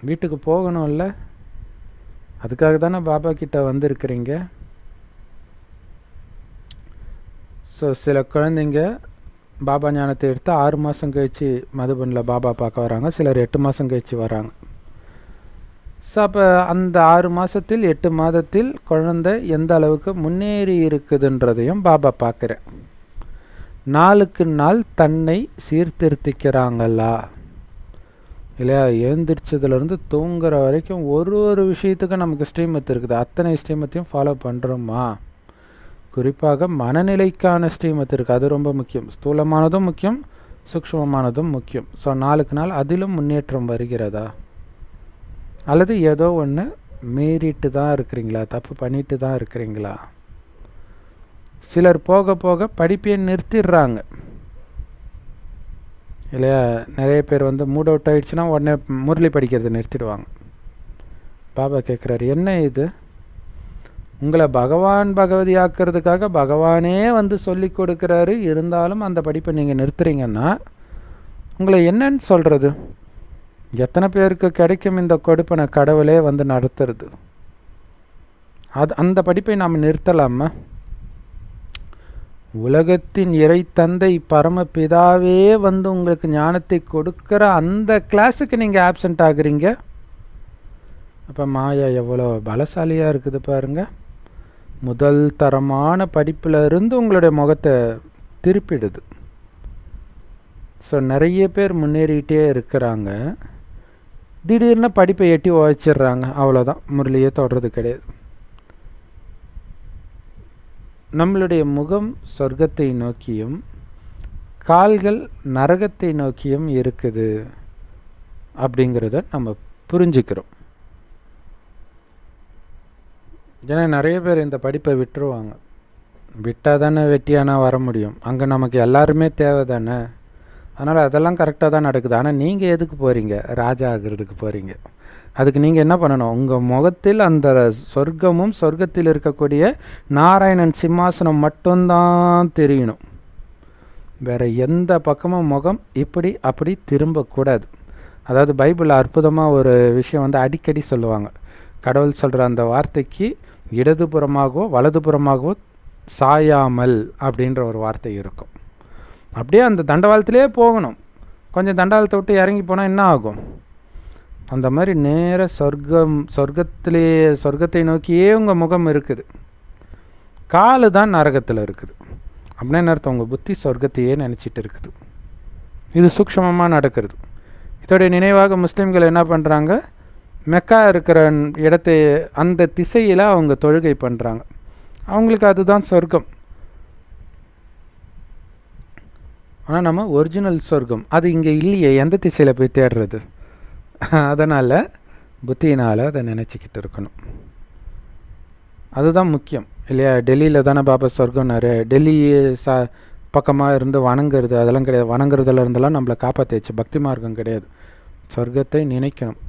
[SPEAKER 1] வீட்டுக்கு போகணும்ல, அதுக்காக தானே பாபா கிட்ட வந்திருக்கிறீங்க. ஸோ சில குழந்தைங்க பாபா ஞானத்தை எடுத்து 6 மாதம் கழித்து மதுபனில் பாபா பார்க்க வராங்க, சிலர் 8 மாதம் கழித்து வராங்க. ஸோ அப்போ அந்த 6 மாதத்தில் 8 மாதத்தில் குழந்தை எந்த அளவுக்கு முன்னேறி இருக்குதுன்றதையும் பாபா பார்க்குறேன். நாளுக்கு நாள் தன்னை சீர்திருத்திக்கிறாங்களா இல்லையா. எழுந்திரிச்சதுலேருந்து தூங்குற வரைக்கும் ஒரு விஷயத்துக்கும் நமக்கு ஸ்ரீமத் இருக்குது, அத்தனை ஸ்ரீமத்தையும் ஃபாலோ பண்ணுறோமா. குறிப்பாக மனநிலைக்கான ஸ்ரீமத் இருக்குது, அது ரொம்ப முக்கியம். ஸ்தூலமானதும் முக்கியம், சூக்ஷ்மமானதும் முக்கியம். ஸோ நாளுக்கு நாள் அதிலும் முன்னேற்றம் வருகிறதா, அல்லது ஏதோ ஒன்று மீறிட்டு தான் இருக்கிறீங்களா, தப்பு பண்ணிட்டு தான் இருக்கிறீங்களா. சிலர் போக போக படிப்பையே நிறுத்திடுறாங்க இல்லையா. நிறைய பேர் மூட் அவுட் ஆகிடுச்சுன்னா உடனே முரளி படிக்கிறத நிறுத்திடுவாங்க. பாபா கேட்குறாரு, என்ன இது, உங்களை பகவான் பகவதி ஆக்கிறதுக்காக பகவானே சொல்லி கொடுக்குறாரு, இருந்தாலும் அந்த படிப்பை நீங்கள் நிறுத்துறீங்கன்னா உங்களை என்னன்னு சொல்கிறது. எத்தனை பேருக்கு கிடைக்கும் இந்த கொடுப்பனை கடவுளே நடத்துறது. அந்த படிப்பை நாம் நிறுத்தலாமா. உலகத்தின் இறை தந்தை பரமபிதாவே உங்களுக்கு ஞானத்தை கொடுக்குற அந்த கிளாஸுக்கு நீங்கள் ஆப்சண்ட் ஆகுறீங்க. அப்போ மாயா எவ்வளோ பலசாலியாக இருக்குது பாருங்க. முதல் தரமான படிப்பில் இருந்து உங்களுடைய முகத்தை திருப்பிடுது. ஸோ நிறைய பேர் முன்னேறிக்கிட்டே இருக்கிறாங்க, திடீர்னு படிப்பை எட்டி உழைச்சிட்றாங்க, அவ்வளோதான், முரளியே தொடர்றது கிடையாது. நம்மளுடைய முகம் சொர்க்கத்தை நோக்கியும் கால்கள் நரகத்தை நோக்கியும் இருக்குது அப்படிங்கிறத நம்ம புரிஞ்சுக்கிறோம். ஏன்னா நிறைய பேர் இந்த படிப்பை விட்டுருவாங்க. விட்டால் தானே வெட்டியானா வர முடியும், அங்கே நமக்கு எல்லாருமே தேவை தானே. அதனால் அதெல்லாம் கரெக்டாக தான் நடக்குது. ஆனால் நீங்கள் எதுக்கு போகிறீங்க, ராஜா ஆகிறதுக்கு போகிறீங்க. அதுக்கு நீங்கள் என்ன பண்ணணும், உங்கள் முகத்தில் அந்த சொர்க்கமும் சொர்க்கத்தில் இருக்கக்கூடிய நாராயணன் சிம்மாசனம் மட்டும்தான் தெரியணும். வேறு எந்த பக்கமும் முகம் இப்படி அப்படி திரும்பக்கூடாது. அதாவது பைபிளில் அற்புதமாக ஒரு விஷயம் அடிக்கடி சொல்லுவாங்க. கடவுள் சொல்கிற அந்த வார்த்தைக்கு இடதுபுறமாகவோ வலதுபுறமாகவோ சாயாமல் அப்படின்ற ஒரு வார்த்தை இருக்கும். அப்படியே அந்த தண்டவாளத்திலே போகணும். கொஞ்சம் தண்டவாளத்தை விட்டு இறங்கி போனால் என்ன ஆகும், அந்த மாதிரி நேர சொர்க்கத்தை நோக்கியே உங்கள் முகம் இருக்குது, காலு தான் நரகத்தில் இருக்குது. அப்படின்னு அர்த்தம், உங்கள் புத்தி சொர்க்கத்தையே நினச்சிட்டு இருக்குது. இது சூக்ஷ்மமாக நடக்கிறது. இதோடைய நினைவாக முஸ்லீம்கள் என்ன பண்ணுறாங்க, மெக்கா இருக்கிற இடத்தை அந்த திசையில் அவங்க தொழுகை பண்ணுறாங்க. அவங்களுக்கு அதுதான் சொர்க்கம். ஆனால் நம்ம ஒரிஜினல் சொர்க்கம் அது இங்கே இல்லையே, எந்த திசையில் போய் தேடுறது. அதனால் புத்தியினால் அதை நினச்சிக்கிட்டு இருக்கணும். அதுதான் முக்கியம் இல்லையா. டெல்லியில் தானே பாபா சொர்க்கம்னாரு. டெல்லி பக்கமாக இருந்து வணங்குறது அதெல்லாம் கிடையாது. வணங்குறதுல இருந்தெல்லாம் நம்மளை காப்பாற்றிச்சு. பக்தி மார்க்கம் கிடையாது. சொர்க்கத்தை நினைக்கணும்,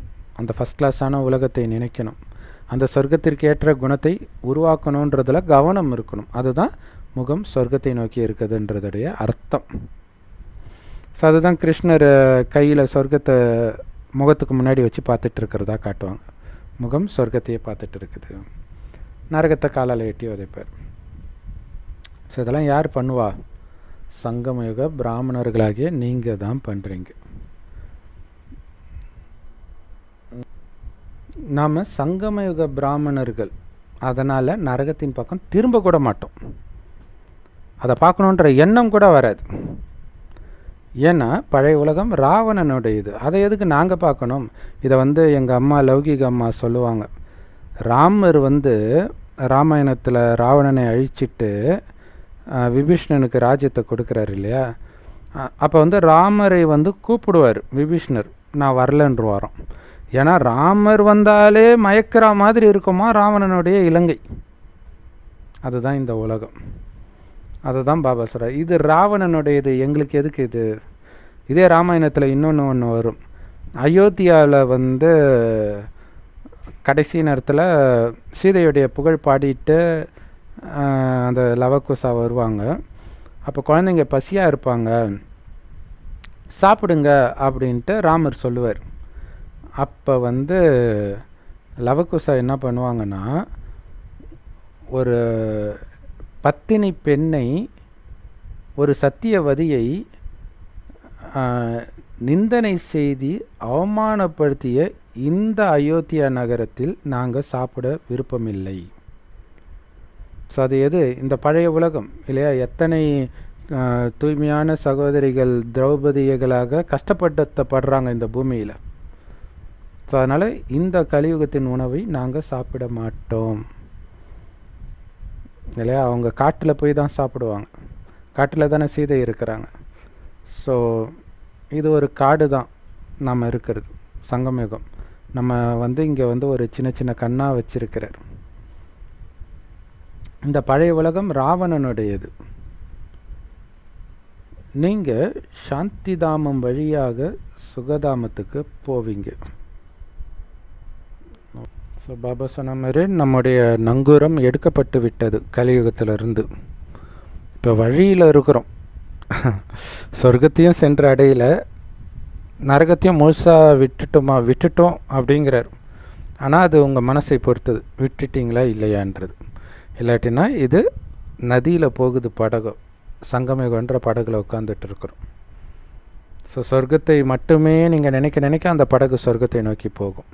[SPEAKER 1] அந்த ஃபஸ்ட் கிளாஸான உலகத்தை நினைக்கணும், அந்த சொர்க்கத்திற்கு ஏற்ற குணத்தை உருவாக்கணுன்றதில் கவனம் இருக்கணும். அதுதான் முகம் சொர்க்கத்தை நோக்கி இருக்குதுன்றதுடைய அர்த்தம். ஸோ அதுதான் கிருஷ்ணர் கையில் சொர்க்கத்தை முகத்துக்கு முன்னாடி வச்சு பார்த்துட்டு இருக்கிறதா காட்டுவாங்க. முகம் சொர்க்கத்தையே பார்த்துட்டு இருக்குது, நரகத்தை காலால் எட்டி உதைப்பார். ஸோ இதெல்லாம் யார் பண்ணுவா, சங்கமயுக பிராமணர்களாகிய நீங்கள் தான் பண்ணுறீங்க. நாம் சங்கமயுக பிராமணர்கள், அதனால் நரகத்தின் பக்கம் திரும்ப கூட மாட்டோம். அதை பார்க்கணுன்ற எண்ணம் கூட வராது. ஏன்னா பழைய உலகம் ராவணனுடையது. அதை எதுக்கு நாங்கள் பார்க்கணும்? இதை எங்கள் அம்மா, லௌகிக அம்மா சொல்லுவாங்க. ராமர் ராமாயணத்தில் ராவணனை அழிச்சிட்டு விபீஷ்ணனுக்கு ராஜ்யத்தை கொடுக்குறாரு இல்லையா? அப்போ ராமரை கூப்பிடுவார் விபீஷ்ணர், நான் வரலன்று வரோம். ஏன்னா ராமர் வந்தாலே மயக்கிற மாதிரி இருக்குமா ராவணனுடைய இலங்கை. அதுதான் இந்த உலகம். அதுதான் பாபா சொல்கிறார், இது ராவணனுடையது, எங்களுக்கு எதுக்கு இது? இதே ராமாயணத்தில் ஒன்று வரும். அயோத்தியாவில் கடைசி நேரத்தில் சீதையுடைய புகழ் பாடிட்டு அந்த லவகுசா வருவாங்க. அப்போ குழந்தைங்க பசியாக இருப்பாங்க, சாப்பிடுங்க அப்படின்ட்டு ராமர் சொல்லுவார். அப்போ லவகுசா என்ன பண்ணுவாங்கன்னா, ஒரு பத்தினி பெண்ணை, ஒரு சத்தியவதியை நிந்தனை செய்து அவமானப்படுத்திய இந்த அயோத்தியா நகரத்தில் நாங்கள் சாப்பிட விருப்பமில்லை. ஸோ அது எது? இந்த பழைய உலகம் இல்லையா? எத்தனை தூய்மையான சகோதரிகள் திரௌபதியர்களாக கஷ்டப்படுத்தப்படுறாங்க இந்த பூமியில். ஸோ அதனால் இந்த கலியுகத்தின் உணவை நாங்கள் சாப்பிட மாட்டோம் இல்லையா? அவங்க காட்டில் போய் தான் சாப்பிடுவாங்க. காட்டில் தானே சீதை இருக்கிறாங்க. ஸோ இது ஒரு காடு தான் நம்ம இருக்கிறது, சங்கமயுகம். நம்ம இங்கே ஒரு சின்ன சின்ன கண்ணாக வச்சிருக்கிறார். இந்த பழைய உலகம் ராவணனுடையது. நீங்கள் சாந்தி தாமம் வழியாக சுகதாமத்துக்கு போவீங்க. ஸோ பாபா சொன்ன மாதிரி நம்முடைய நங்கூரம் எடுக்கப்பட்டு விட்டது கலியுகத்திலிருந்து. இப்போ வழியில் இருக்கிறோம். சொர்க்கத்தையும் சென்று அடையில, நரகத்தையும் முழுசாக விட்டுட்டோம் அப்படிங்கிறார். ஆனால் அது உங்கள் மனசை பொறுத்தது, விட்டுட்டிங்களா இல்லையான்றது. இல்லாட்டினா இது நதியில் போகுது படகு, சங்கமயுகன்ற படகுல உட்காந்துட்டு இருக்கிறோம். ஸோ சொர்க்கத்தை மட்டுமே நீங்கள் நினைக்க அந்த படகு சொர்க்கத்தை நோக்கி போகும்.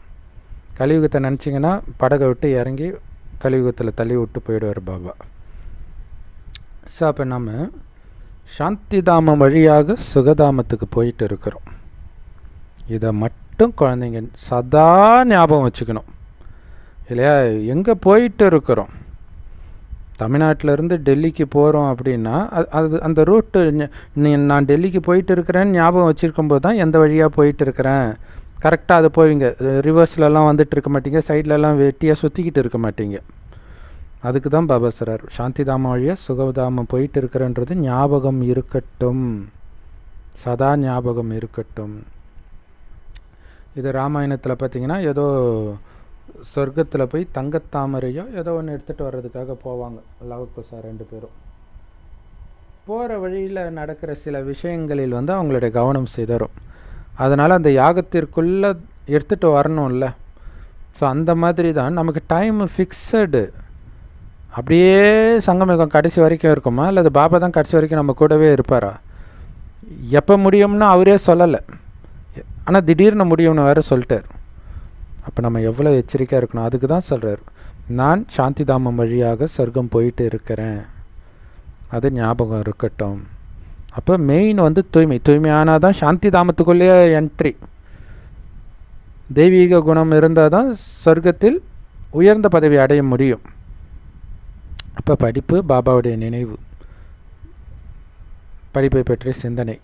[SPEAKER 1] கலியுகத்தை நினச்சிங்கன்னா படகை விட்டு இறங்கி கலியுகத்தில் தள்ளி விட்டு போயிடுவார் பாபா. ஸோ அப்போ நம்ம சாந்தி தாமம் வழியாக சுகதாமத்துக்கு போயிட்டு இருக்கிறோம். இதை மட்டும் குழந்தைங்க சதா ஞாபகம் வச்சுக்கணும் இல்லையா? எங்கே போயிட்டு இருக்கிறோம்? தமிழ்நாட்டிலேருந்து டெல்லிக்கு போகிறோம் அப்படின்னா அது அந்த ரூட்டு நான் டெல்லிக்கு போயிட்டு இருக்கிறேன்னு ஞாபகம் வச்சுருக்கும்போது தான் எந்த வழியாக போயிட்டு இருக்கிறேன் கரெக்டாக அது போவீங்க. ரிவர்ஸ்லலாம் வந்துட்டு இருக்க மாட்டீங்க, சைட்லலாம் வெட்டியாக சுற்றிக்கிட்டு இருக்க மாட்டீங்க. அதுக்கு தான் பாபா சொல்றார், சாந்தி தாமம் வழியாக சுகதாமம் போயிட்டு இருக்கிறன்றது ஞாபகம் இருக்கட்டும், சதா ஞாபகம் இருக்கட்டும். இது ராமாயணத்தில் பார்த்திங்கன்னா ஏதோ சொர்க்கத்தில் போய் தங்கத்தாமரையோ ஏதோ ஒன்று எடுத்துகிட்டு வர்றதுக்காக போவாங்க லவகுசா 2 பேரும். போகிற வழியில் நடக்கிற சில விஷயங்களில் அவங்களுடைய கவனம் சிதறும். அதனால் அந்த யாகத்திற்குள்ளே எடுத்துகிட்டு வரணும்ல. ஸோ அந்த மாதிரி தான் நமக்கு டைம் ஃபிக்ஸடு. அப்படியே சங்கமயுகம் கடைசி வரைக்கும் இருக்குமா, அல்லது பாபா தான் கடைசி வரைக்கும் நம்ம கூடவே இருப்பாரா? எப்போ முடியும்னு அவரே சொல்லலை, ஆனால் திடீர்னு முடியும்னு வேறு சொல்லிட்டார். அப்போ நம்ம எவ்வளோ எச்சரிக்கையாக இருக்கணும். அதுக்கு தான் சொல்கிறார், நான் சாந்தி தாமம் வழியாக சொர்க்கம் போயிட்டு இருக்கிறேன், அது ஞாபகம் இருக்கட்டும். அப்போ மெயின் தூய்மையானால் தான் சாந்தி தாமத்துக்குள்ளேயே என்ட்ரி. தெய்வீக குணம் இருந்தால் தான் சொர்க்கத்தில் உயர்ந்த பதவி அடைய முடியும். அப்போ படிப்பு, பாபாவுடைய நினைவு, படிப்பை பற்றிய சிந்தனை,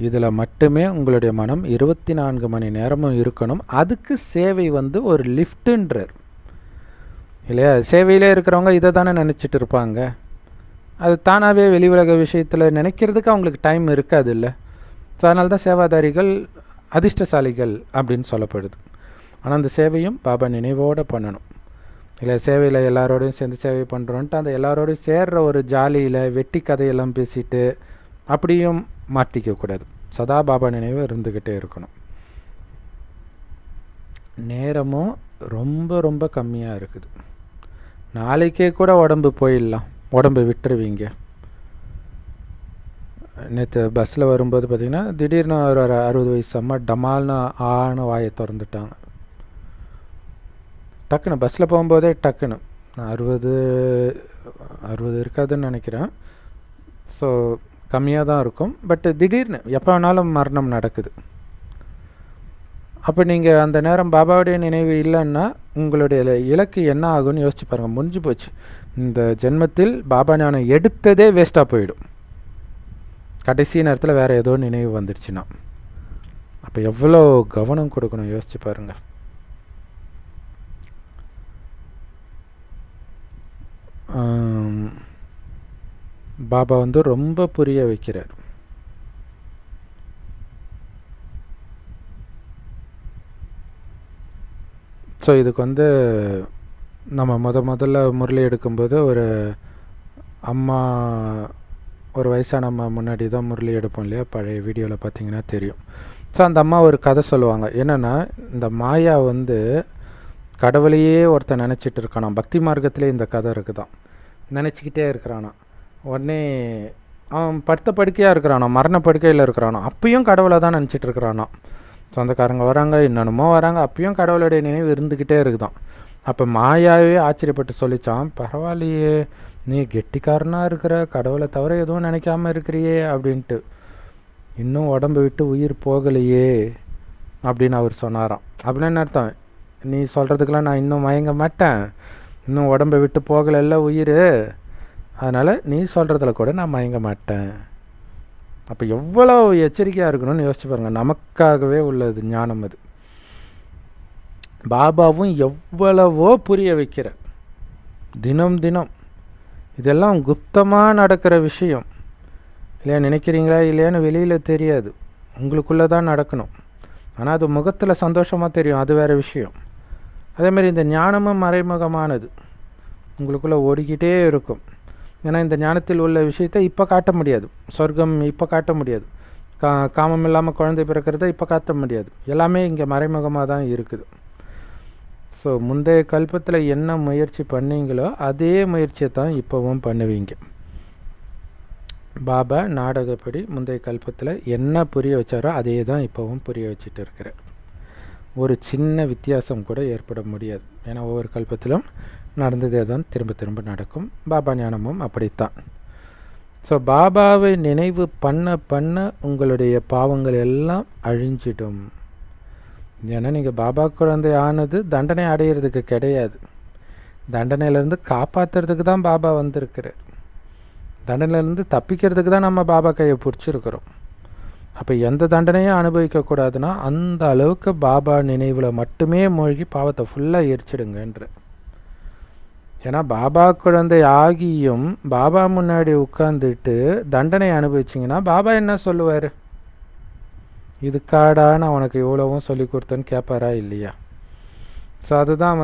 [SPEAKER 1] இதில் மட்டுமே உங்களுடைய மனம் 24 மணி நேரமும் இருக்கணும். அதுக்கு சேவை ஒரு லிஃப்ட்டுன்றார் இல்லையா? சேவையிலே இருக்கிறவங்க இதை தானே நினச்சிட்டு இருப்பாங்க. அது தானாகவே வெளி உலக விஷயத்தில் நினைக்கிறதுக்கு அவங்களுக்கு டைம் இருக்காது இல்லை. ஸோ அதனால தான் சேவாதாரிகள் அதிர்ஷ்டசாலிகள் அப்படின்னு சொல்லப்படுது. ஆனால் அந்த சேவையும் பாபா நினைவோடு பண்ணணும் இல்லை. சேவையில் எல்லாரோடையும் சேர்ந்து சேவை பண்ணுறோன்ட்டு அந்த எல்லாரோடையும் சேர்ற ஒரு ஜாலியில் வெட்டி கதையெல்லாம் பேசிட்டு அப்படியும் மாட்டிக்கக்கூடாது. சதா பாபா நினைவு இருந்துக்கிட்டே இருக்கணும். நேரமும் ரொம்ப ரொம்ப கம்மியாக இருக்குது. நாளைக்கே கூட உடம்பு போயிடலாம், உடம்பு விட்டுருவீங்க. நேற்று பஸ்ஸில் வரும்போது பார்த்திங்கன்னா திடீர்னு ஒரு 60 வயசு அம்மா டமால்னு ஆன வாயை திறந்துட்டாங்க. டக்குன்னு பஸ்ஸில் போகும்போதே டக்குன்னு 60 இருக்காதுன்னு நினைக்கிறேன். ஸோ கம்மியாக தான் இருக்கும். பட் திடீர்னு எப்போ வேணாலும் மரணம் நடக்குது. அப்போ நீங்கள் அந்த நேரம் பாபாவுடைய நினைவு இல்லைன்னா உங்களுடைய இலக்கு என்ன ஆகும்னு யோசிச்சு பாருங்கள். முடிஞ்சு போச்சு. இந்த ஜென்மத்தில் பாபா ஞானம் எடுத்ததே வேஸ்ட்டாக போயிடும். கடைசி நேரத்தில் வேறு ஏதோ நினைவு வந்துடுச்சுன்னா அப்போ எவ்வளோ கவனம் கொடுக்கணும் யோசிச்சு பாருங்கள். பாபா ரொம்ப புரிய வைக்கிறார். ஸோ இதுக்கு நம்ம முதல்ல முரளி எடுக்கும்போது ஒரு அம்மா, ஒரு வயசான அம்மா முன்னாடி தான் முரளி எடுப்போம் இல்லையா, பழைய வீடியோவில் பார்த்தீங்கன்னா தெரியும். ஸோ அந்த அம்மா ஒரு கதை சொல்லுவாங்க. என்னென்னா, இந்த மாயா கடவுளையே ஒருத்தன் நினச்சிட்டு இருக்கானா. பக்தி மார்க்கத்திலே இந்த கதை இருக்குதான். நினச்சிக்கிட்டே இருக்கிறானா. உடனே அவன் படுத்த படுக்கையாக இருக்கிறானா, மரண படுக்கையில் இருக்கிறானா. அப்பயும் கடவுளை தான் நினச்சிட்டு இருக்கிறானா. சொந்தக்காரங்க வராங்க, இன்னொன்னுமோ வராங்க, அப்பயும் கடவுளுடைய நினைவு இருந்துக்கிட்டே இருக்குதான். அப்போ மாயாவே ஆச்சரியப்பட்டு சொல்லிச்சான், பரவாயில்லையே, நீ கெட்டிக்காரனாக இருக்கிற, கடவுளை தவிர எதுவும் நினைக்காமல் இருக்கிறியே அப்படின்ட்டு. இன்னும் உடம்பு விட்டு உயிர் போகலையே அப்படின்னு அவர் சொன்னாராம். அப்படின்னு என்ன அர்த்தம்? நீ சொல்கிறதுக்கெல்லாம் நான் இன்னும் மயங்க மாட்டேன், இன்னும் உடம்பை விட்டு போகலைல்ல உயிர், அதனால் நீ சொல்கிறதுல கூட நான் மயங்க மாட்டேன். அப்போ எவ்வளோ எச்சரிக்கையாக இருக்கணும்னு யோசிச்சு பாருங்கள். நமக்காகவே உள்ளது ஞானம் அது. பாபாவும் எவ்வளவோ புரிய வைக்கிற, தினம் தினம் இதெல்லாம் குப்தமாக நடக்கிற விஷயம் இல்லையா. நினைக்கிறீங்களா இல்லையான்னு வெளியில் தெரியாது, உங்களுக்குள்ளே தான் நடக்கணும். ஆனால் அது முகத்தில் சந்தோஷமாக தெரியும், அது வேறு விஷயம். அதேமாதிரி இந்த ஞானமும் மறைமுகமானது, உங்களுக்குள்ளே ஓடிக்கிட்டே இருக்கும். ஏன்னா இந்த ஞானத்தில் உள்ள விஷயத்தை இப்போ காட்ட முடியாது. சொர்க்கம் இப்போ காட்ட முடியாது, காமம் இல்லாமல் குழந்தை பிறக்கிறத இப்போ காட்ட முடியாது. எல்லாமே இங்கே மறைமுகமாக தான் இருக்குது. ஸோ முந்தைய கல்பத்தில் என்ன முயற்சி பண்ணீங்களோ அதே முயற்சியை தான் இப்போவும் பண்ணுவீங்க. பாபா நாடகப்படி முந்தைய கல்பத்தில் என்ன புரிய வச்சாரோ அதே தான் இப்போவும் புரிய வச்சுட்டு இருக்கிறார். ஒரு சின்ன வித்தியாசம் கூட ஏற்பட முடியாது. ஏன்னா ஒவ்வொரு கல்பத்திலும் நடந்ததே தான் திரும்ப திரும்ப நடக்கும். பாபா ஞானமும் அப்படித்தான். ஸோ பாபாவை நினைவு பண்ண பண்ண உங்களுடைய பாவங்கள் எல்லாம் அழிஞ்சிடும். ஏன்னா நீங்கள் பாபா குழந்தை ஆனது தண்டனை அடையிறதுக்கு கிடையாது, தண்டனையிலேருந்து காப்பாற்றுறதுக்கு தான் பாபா வந்திருக்கிறார். தண்டனையிலேருந்து தப்பிக்கிறதுக்கு தான் நம்ம பாபா கையை பிடிச்சிருக்கிறோம். அப்போ எந்த தண்டனையும் அனுபவிக்கக்கூடாதுன்னா அந்த அளவுக்கு பாபா நினைவில் மட்டுமே மூழ்கி பாவத்தை ஃபுல்லாக எரிச்சிடுங்கன்ற. ஏன்னா பாபா குழந்தை ஆகியும் பாபா முன்னாடி உட்காந்துட்டு தண்டனை அனுபவிச்சிங்கன்னா பாபா என்ன சொல்லுவார்? இதுக்காடா நான் உனக்கு இவ்வளவும் சொல்லி கொடுத்தேன்னு கேட்பாரா இல்லையா? ஸோ அதுதான்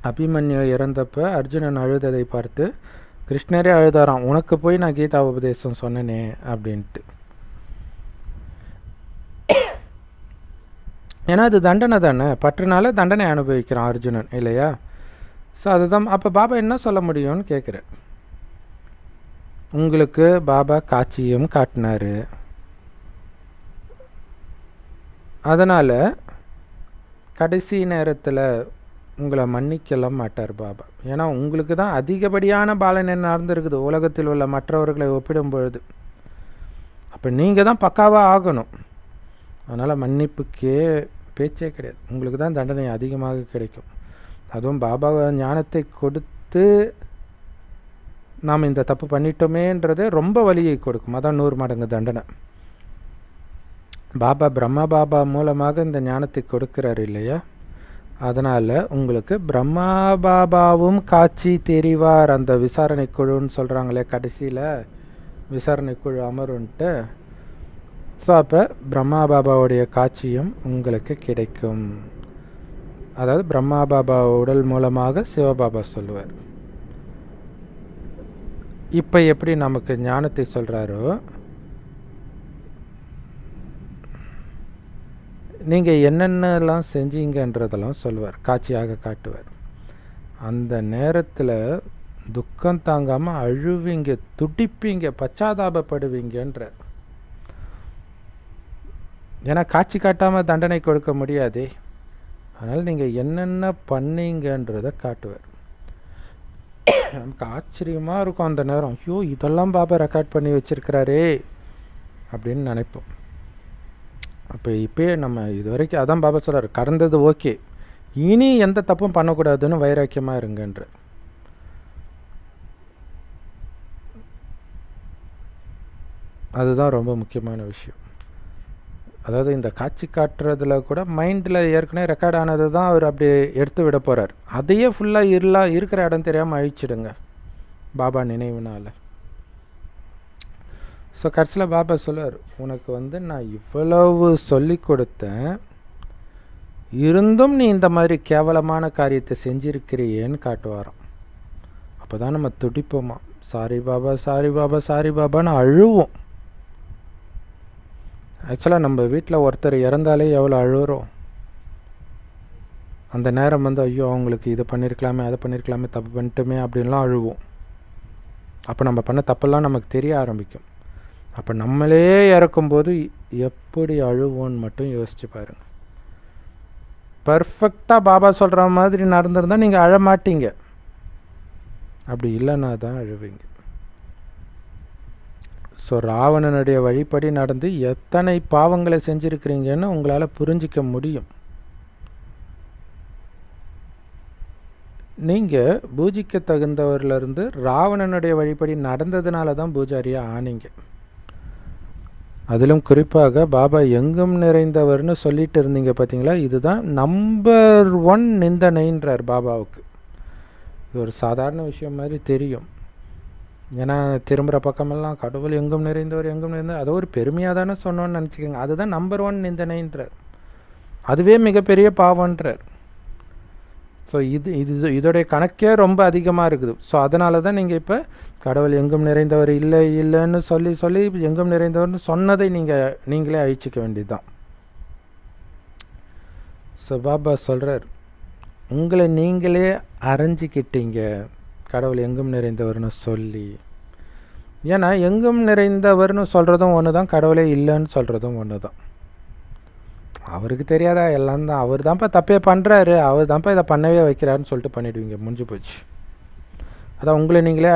[SPEAKER 1] அபிமன்யு இறந்தப்போ அர்ஜுனன் அழுததை பார்த்து கிருஷ்ணரே அழுதாராம், உனக்கு போய் நான் கீதா உபதேசம் சொன்னனே அப்படின்ட்டு. ஏன்னா அது தண்டனை தானே, பற்றுனால தண்டனை அனுபவிக்கிறான் அர்ஜுனன் இல்லையா? ஸோ அதுதான். அப்போ பாபா என்ன சொல்ல முடியும்னு கேட்குறேன். உங்களுக்கு பாபா காட்சியும் காட்டினார், அதனால் கடைசி நேரத்தில் உங்களை மன்னிக்கலாம் மாட்டார் பாபா. ஏன்னா உங்களுக்கு தான் அதிகப்படியான பாலனை நடந்துருக்குது உலகத்தில் உள்ள மற்றவர்களை ஒப்பிடும் பொழுது. அப்போ நீங்கள் தான் பக்காவாக ஆகணும். அதனால் மன்னிப்புக்கே பேச்சே கிடையாது. உங்களுக்கு தான் தண்டனை அதிகமாக கிடைக்கும். அதுவும் பாபா ஞானத்தை கொடுத்து நாம் இந்த தப்பு பண்ணிட்டோமேன்றதே ரொம்ப வலியை கொடுக்கும். அதான் 100 மடங்கு தண்டனை. பாபா பிரம்மா பாபா மூலமாக இந்த ஞானத்தை கொடுக்கிறார் இல்லையா? அதனால் உங்களுக்கு பிரம்மா பாபாவும் காட்சி தெரிவார். அந்த விசாரணை குழுன்னு சொல்கிறாங்களே, கடைசியில் விசாரணை குழு அமருன்ட்டு. ஸோ அப்போ பிரம்மா பாபாவுடைய காட்சியும் உங்களுக்கு கிடைக்கும். அதாவது பிரம்மா பாபா உடல் மூலமாக சிவபாபா சொல்லுவார். இப்போ எப்படி நமக்கு ஞானத்தை சொல்கிறாரோ, நீங்கள் என்னென்னலாம் செஞ்சீங்கன்றதெல்லாம் சொல்லுவார், காட்சியாக காட்டுவார். அந்த நேரத்தில் துக்கம் தாங்காமல் அழுவீங்க, துடிப்பீங்க, பச்சாதாபப்படுவீங்கன்ற. ஏன்னா காட்சி காட்டாமல் தண்டனை கொடுக்க முடியாதே. அதனால் நீங்கள் என்னென்ன பண்ணீங்கன்றதை காட்டுவார். நமக்கு ஆச்சரியமாக இருக்கும் அந்த நேரம். ஐயோ, இதெல்லாம் பாபா ரெக்கார்ட் பண்ணி வச்சுருக்கிறாரே அப்படின்னு நினைப்போம். அப்போ இப்போயே நம்ம இது வரைக்கும் அதான் பாபா சொல்கிறார், கடந்தது ஓகே, இனி எந்த தப்பும் பண்ணக்கூடாதுன்னு வைராக்கியமாக இருங்கன்ற. அதுதான் ரொம்ப முக்கியமான விஷயம். அதாவது இந்த காட்சி காட்டுறதுல கூட மைண்டில் ஏற்கனவே ரெக்கார்ட் ஆனது தான் அவர் அப்படி எடுத்து விட போகிறார். அதையே ஃபுல்லாக இருக்கிற இடம் தெரியாமல் அழிச்சிடுங்க பாபா நினைவுனால். ஸோ கடைசியில் பாபா சொல்லுவார், உனக்கு நான் இவ்வளவு சொல்லி கொடுத்தேன், இருந்தும் நீ இந்த மாதிரி கேவலமான காரியத்தை செஞ்சிருக்கிறியேன்னு காட்டுவாராம். அப்போ தான் நம்ம துடிப்போமா, sorry Baba sorry Baba sorry பாபான்னு அழுவோம். ஆக்சுவலாக நம்ம வீட்டில் ஒருத்தர் இறந்தாலே எவ்வளோ அழுகிறோம். அந்த நேரம் ஐயோ அவங்களுக்கு இதை பண்ணியிருக்கலாமே அதை பண்ணியிருக்கலாமே தப்பு பண்ணிட்டோமே அப்படின்லாம் அழுவோம். அப்போ நம்ம பண்ண தப்பெல்லாம் நமக்கு தெரிய ஆரம்பிக்கும். அப்போ நம்மளே இறக்கும்போது எப்படி அழுவோன்னு மட்டும் யோசிச்சு பாருங்கள். பர்ஃபெக்டாக பாபா சொல்கிற மாதிரி நடந்திருந்தால் நீங்கள் அழ மாட்டீங்க, அப்படி இல்லைன்னா தான் அழுவீங்க. ஸோ ராவணனுடைய வழிப்படி நடந்து எத்தனை பாவங்களை செஞ்சுருக்கிறீங்கன்னு உங்களால் புரிஞ்சிக்க முடியும். நீங்கள் பூஜிக்க தகுந்தவர்லேருந்து ராவணனுடைய வழிப்படி நடந்ததுனால தான் பூஜாரியாக ஆனீங்க. அதிலும் குறிப்பாக பாபா எங்கும் நிறைந்தவர்னு சொல்லிட்டு இருந்தீங்க பார்த்தீங்களா, இதுதான் நம்பர் 1 நிந்தனைன்றார் பாபாவுக்கு. இது ஒரு சாதாரண விஷயம் மாதிரி தெரியும். ஏன்னா திரும்புகிற பக்கமெல்லாம் கடவுள் எங்கும் நிறைந்தவர் எங்கும் நிறைந்தவர், அதை ஒரு பெருமையாக தானே சொன்னோன்னு நினச்சிக்கோங்க. அதுதான் நம்பர் 1 நிந்தனைன்றார். அதுவே மிகப்பெரிய பாவன்றார். ஸோ இதோடைய கணக்கே ரொம்ப அதிகமாக இருக்குது. ஸோ அதனால தான் நீங்கள் இப்போ கடவுள் எங்கும் நிறைந்தவர் இல்லைன்னு சொல்லி எங்கும் நிறைந்தவர்னு சொன்னதை நீங்களே அழிச்சிக்க வேண்டியதுதான். ஸோ பாபா சொல்கிறார், உங்களை நீங்களே அரைஞ்சிக்கிட்டீங்க கடவுள் எங்கும் நிறைந்தவர்னு சொல்லி. ஏன்னா எங்கும் நிறைந்தவர்னு சொல்கிறதும் ஒன்று தான், கடவுளே இல்லைன்னு சொல்கிறதும் ஒன்று தான். அவருக்கு தெரியாதா, எல்லாம் தான் அவர் தான்ப்பா தப்பே பண்ணுறாரு, அவர் தான்ப்பா இதை பண்ணவே வைக்கிறாருன்னு சொல்லிட்டு பண்ணிவிடுவீங்க, முடிஞ்சு போச்சு. அதான் உங்களை நீங்களே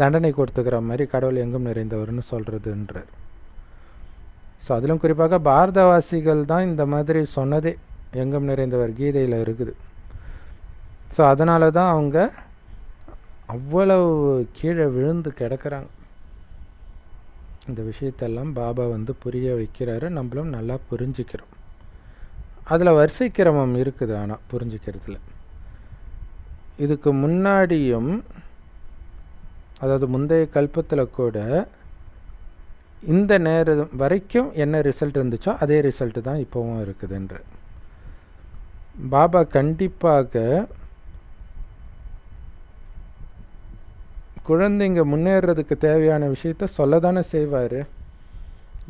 [SPEAKER 1] தண்டனை கொடுத்துக்கிற மாதிரி கடவுள் எங்கும் நிறைந்தவர்னு சொல்கிறதுன்றார். ஸோ அதிலும் குறிப்பாக பாரதவாசிகள் தான் இந்த மாதிரி சொன்னதே, எங்கும் நிறைந்தவர் கீதையில் இருக்குது. ஸோ அதனால தான் அவங்க அவ்வளவு கீழே விழுந்து கிடக்கிறாங்க. இந்த விஷயத்தெல்லாம் பாபா புரிய வைக்கிறாரு, நம்மளும் நல்லா புரிஞ்சுக்கிறோம். அதில் வரிசை கிரமம் இருக்குது, ஆனால் புரிஞ்சுக்கிறதுல இதுக்கு முன்னாடியும், அதாவது முந்தைய கல்பத்தில் கூட இந்த நேரம் வரைக்கும் என்ன ரிசல்ட் இருந்துச்சோ அதே ரிசல்ட்டு தான் இப்போவும் இருக்குதுன்ற பாபா கண்டிப்பாக குழந்தைங்க முன்னேறதுக்கு தேவையான விஷயத்த சொல்ல தானே செய்வார்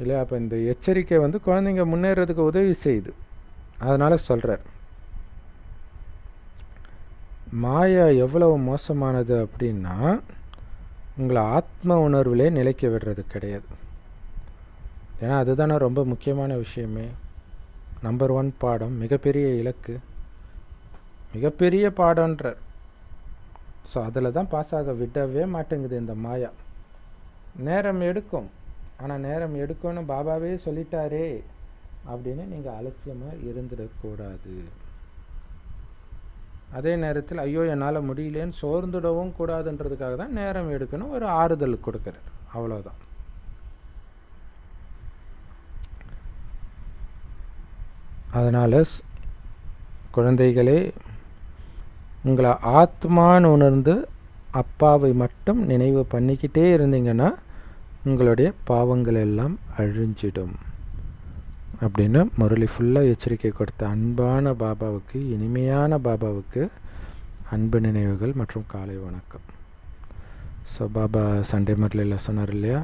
[SPEAKER 1] இல்லையா? அப்போ இந்த எச்சரிக்கை குழந்தைங்க முன்னேறதுக்கு உதவி செய்யுது, அதனால் சொல்கிறார். மாயா எவ்வளவு மோசமானது அப்படின்னா, உங்களை ஆத்ம உணர்விலே நிலைக்க விடுறது கிடையாது. ஏன்னா அதுதானே ரொம்ப முக்கியமான விஷயமே. நம்பர் 1 பாடம், மிகப்பெரிய இலக்கு, மிகப்பெரிய பாடம்ன்றார். ஸோ அதில் தான் பாஸ் ஆக விடவே மாட்டேங்குது இந்த மாயா. நேரம் எடுக்கும், ஆனால் நேரம் எடுக்கும்னு பாபாவே சொல்லிட்டாரே அப்படின்னு நீங்கள் அலட்சியமாக இருந்துடக்கூடாது. அதே நேரத்தில் ஐயோ என்னால் முடியலேன்னு சோர்ந்துடவும் கூடாதுன்றதுக்காக தான் நேரம் எடுக்கணும், ஒரு ஆறுதல் கொடுக்குறார், அவ்வளோதான். அதனால் குழந்தைகளே, உங்களை ஆத்மான்னு உணர்ந்து அப்பாவை மட்டும் நினைவு பண்ணிக்கிட்டே இருந்தீங்கன்னா உங்களுடைய பாவங்கள் எல்லாம் அழிஞ்சிடும் அப்படின்னு முரளி ஃபுல்லாக எச்சரிக்கை கொடுத்த அன்பான பாபாவுக்கு, இனிமையான பாபாவுக்கு அன்பு நினைவுகள் மற்றும் காலை வணக்கம். ஸோ பாபா சண்டே முரளியில் சொன்னார் இல்லையா,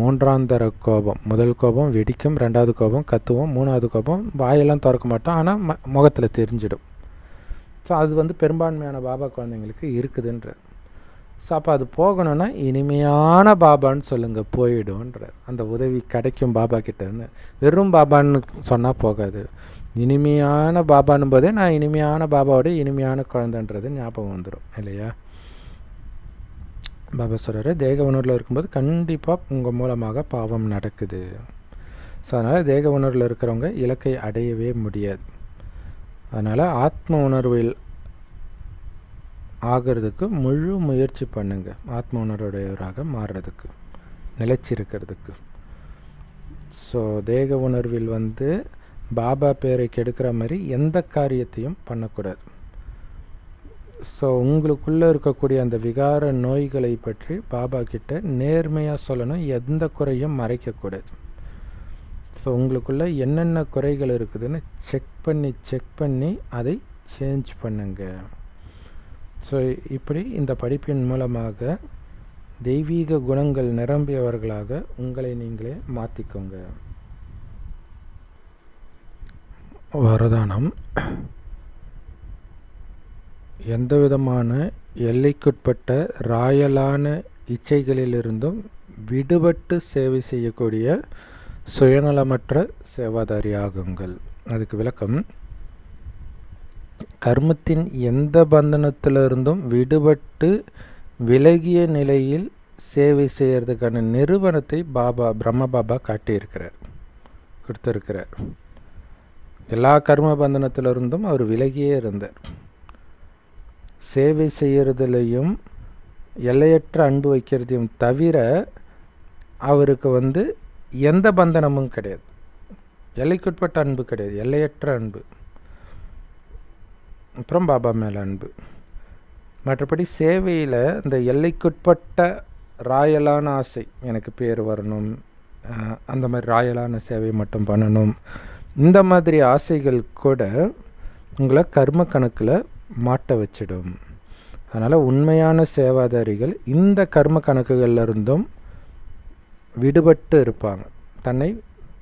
[SPEAKER 1] 3ஆம் தர கோபம், முதல் கோபம் வெடிக்கும், 2வது கோபம் கத்துவோம், 3வது கோபம் வாயெல்லாம் திறக்க மாட்டோம், ஆனால் முகத்தில் தெரிஞ்சிடும். ஸோ அது பெரும்பான்மையான பாபா குழந்தைங்களுக்கு இருக்குதுன்ற. ஸோ அப்போ அது போகணுன்னா இனிமையான பாபான்னு சொல்லுங்கள், போயிடும்ன்றார். அந்த உதவி கிடைக்கும் பாபா கிட்டேன்னு. வெறும் பாபான்னு சொன்னால் போகாது, இனிமையான பாபான்னு போதே நான் இனிமையான பாபாவோட இனிமையான குழந்தைன்றது ஞாபகம் வந்துடும் இல்லையா? பாபா சொல்கிறாரு, தேக உணர்வில் இருக்கும்போது கண்டிப்பாக உங்கள் மூலமாக பாவம் நடக்குது. ஸோ அதனால் தேக உணர்வில் இருக்கிறவங்க இலக்கை அடையவே முடியாது. அதனால் ஆத்ம உணர்வில் ஆகிறதுக்கு முழு முயற்சி பண்ணுங்க, ஆத்ம உணர்வுடையவராக மாறுறதுக்கு, நிலைச்சிருக்கிறதுக்கு. ஸோ தேக உணர்வில் பாபா பேரை கெடுக்கிற மாதிரி எந்த காரியத்தையும் பண்ணக்கூடாது. ஸோ உங்களுக்குள்ளே இருக்கக்கூடிய அந்த விகார நோய்களை பற்றி பாபா கிட்ட நேர்மையாக சொல்லணும், எந்த குறையும் மறைக்கக்கூடாது. ஸோ உங்களுக்குள்ளே என்னென்ன குறைகள் இருக்குதுன்னு செக் பண்ணி அதை சேஞ்ச் பண்ணுங்க. ஸோ இப்படி இந்த படிப்பின் மூலமாக தெய்வீக குணங்கள் நிரம்பியவர்களாக உங்களை நீங்களே மாற்றிக்கோங்க. வரதானம்: எந்த விதமான எல்லைக்குட்பட்ட ராயலான இச்சைகளிலிருந்தும் விடுபட்டு சேவை செய்யக்கூடிய சுயநலமற்ற சேவாதாரி ஆகுங்கள். அதுக்கு விளக்கம்: கர்மத்தின் எந்த பந்தனத்திலிருந்தும் விடுபட்டு விலகிய நிலையில் சேவை செய்கிறதுக்கான நிறுவனத்தை பிரம்ம பாபா கொடுத்துருக்கிறார். எல்லா கர்ம பந்தனத்திலிருந்தும் அவர் விலகியே இருந்தார். சேவை செய்கிறதுலையும் எல்லையற்ற அன்பு வைக்கிறதையும் தவிர அவருக்கு எந்த பந்தனமும் கிடையாது. எல்லைக்குட்பட்ட அன்பு கிடையாது, எல்லையற்ற அன்பு. அப்புறம் பாபா மேலே அன்பு. மற்றபடி சேவையில் இந்த எல்லைக்குட்பட்ட ராயலான ஆசை, எனக்கு பேர் வரணும், அந்த மாதிரி ராயலான சேவை மட்டும் பண்ணணும், இந்த மாதிரி ஆசைகள் கூட உங்களை கர்ம கணக்கில் மாட்ட வச்சிடும். அதனால் உண்மையான சேவாதாரிகள் இந்த கர்ம கணக்குகள்லேருந்தும் விடுபட்டு இருப்பாங்க, தன்னை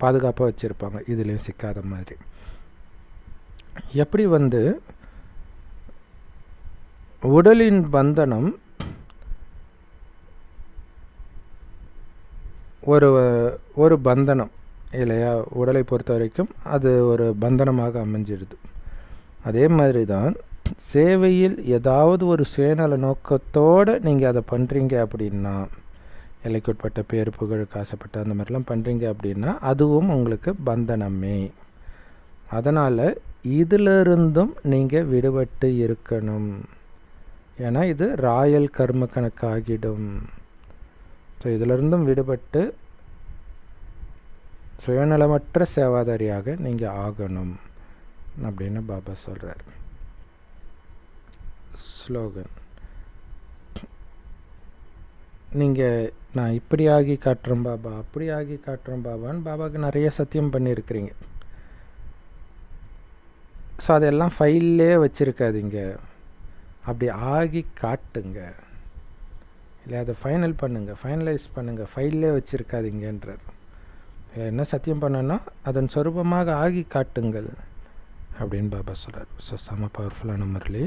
[SPEAKER 1] பாதுகாப்பாக வச்சுருப்பாங்க, இதுலேயும் சிக்காத மாதிரி. எப்படி உடலின் பந்தனம் ஒரு பந்தனம் இல்லையா, உடலை பொறுத்த வரைக்கும் அது ஒரு பந்தனமாக அமைஞ்சிடுது. அதே மாதிரி தான் சேவையில் ஏதாவது ஒரு சுயநல நோக்கத்தோடு நீங்கள் அதை பண்ணுறீங்க அப்படின்னா, எல்லைக்குட்பட்ட பேர் புகழுக்கு ஆசைப்பட்ட அந்த மாதிரிலாம் பண்ணுறீங்க அப்படின்னா அதுவும் உங்களுக்கு பந்தனமே. அதனால் இதிலிருந்தும் நீங்கள் விடுபட்டு இருக்கணும். ஏன்னா இது ராயல் கர்ம கணக்காகிடும். ஸோ இதிலிருந்தும் விடுபட்டு சுயநலமற்ற சேவாதாரியாக நீங்கள் ஆகணும் அப்படின்னு பாபா சொல்கிறார். ஸ்லோகன்: நீங்கள் நான் இப்படி ஆகி காட்டுறேன் பாபா, அப்படி ஆகி காட்டுறேன் பாபான்னு பாபாவுக்கு நிறைய சத்தியம் பண்ணியிருக்கிறீங்க. ஸோ அதெல்லாம் ஃபைல்லே வச்சுருக்காதீங்க, அப்படி ஆகி காட்டுங்க, இல்லை அதை ஃபைனலைஸ் பண்ணுங்கள், ஃபைல்லே வச்சுருக்காதீங்கன்றார். என்ன சத்தியம் பண்ணனா அதன் சொரூபமாக ஆகி காட்டுங்கள் அப்படின்னு பாபா சொல்கிறார். ஸோ செம்ம பவர்ஃபுல்லான Murali.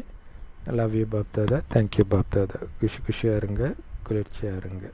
[SPEAKER 1] Love you BapDada. Thank you BapDada. குஷியாக இருங்க, குளிர்ச்சியாக இருங்க.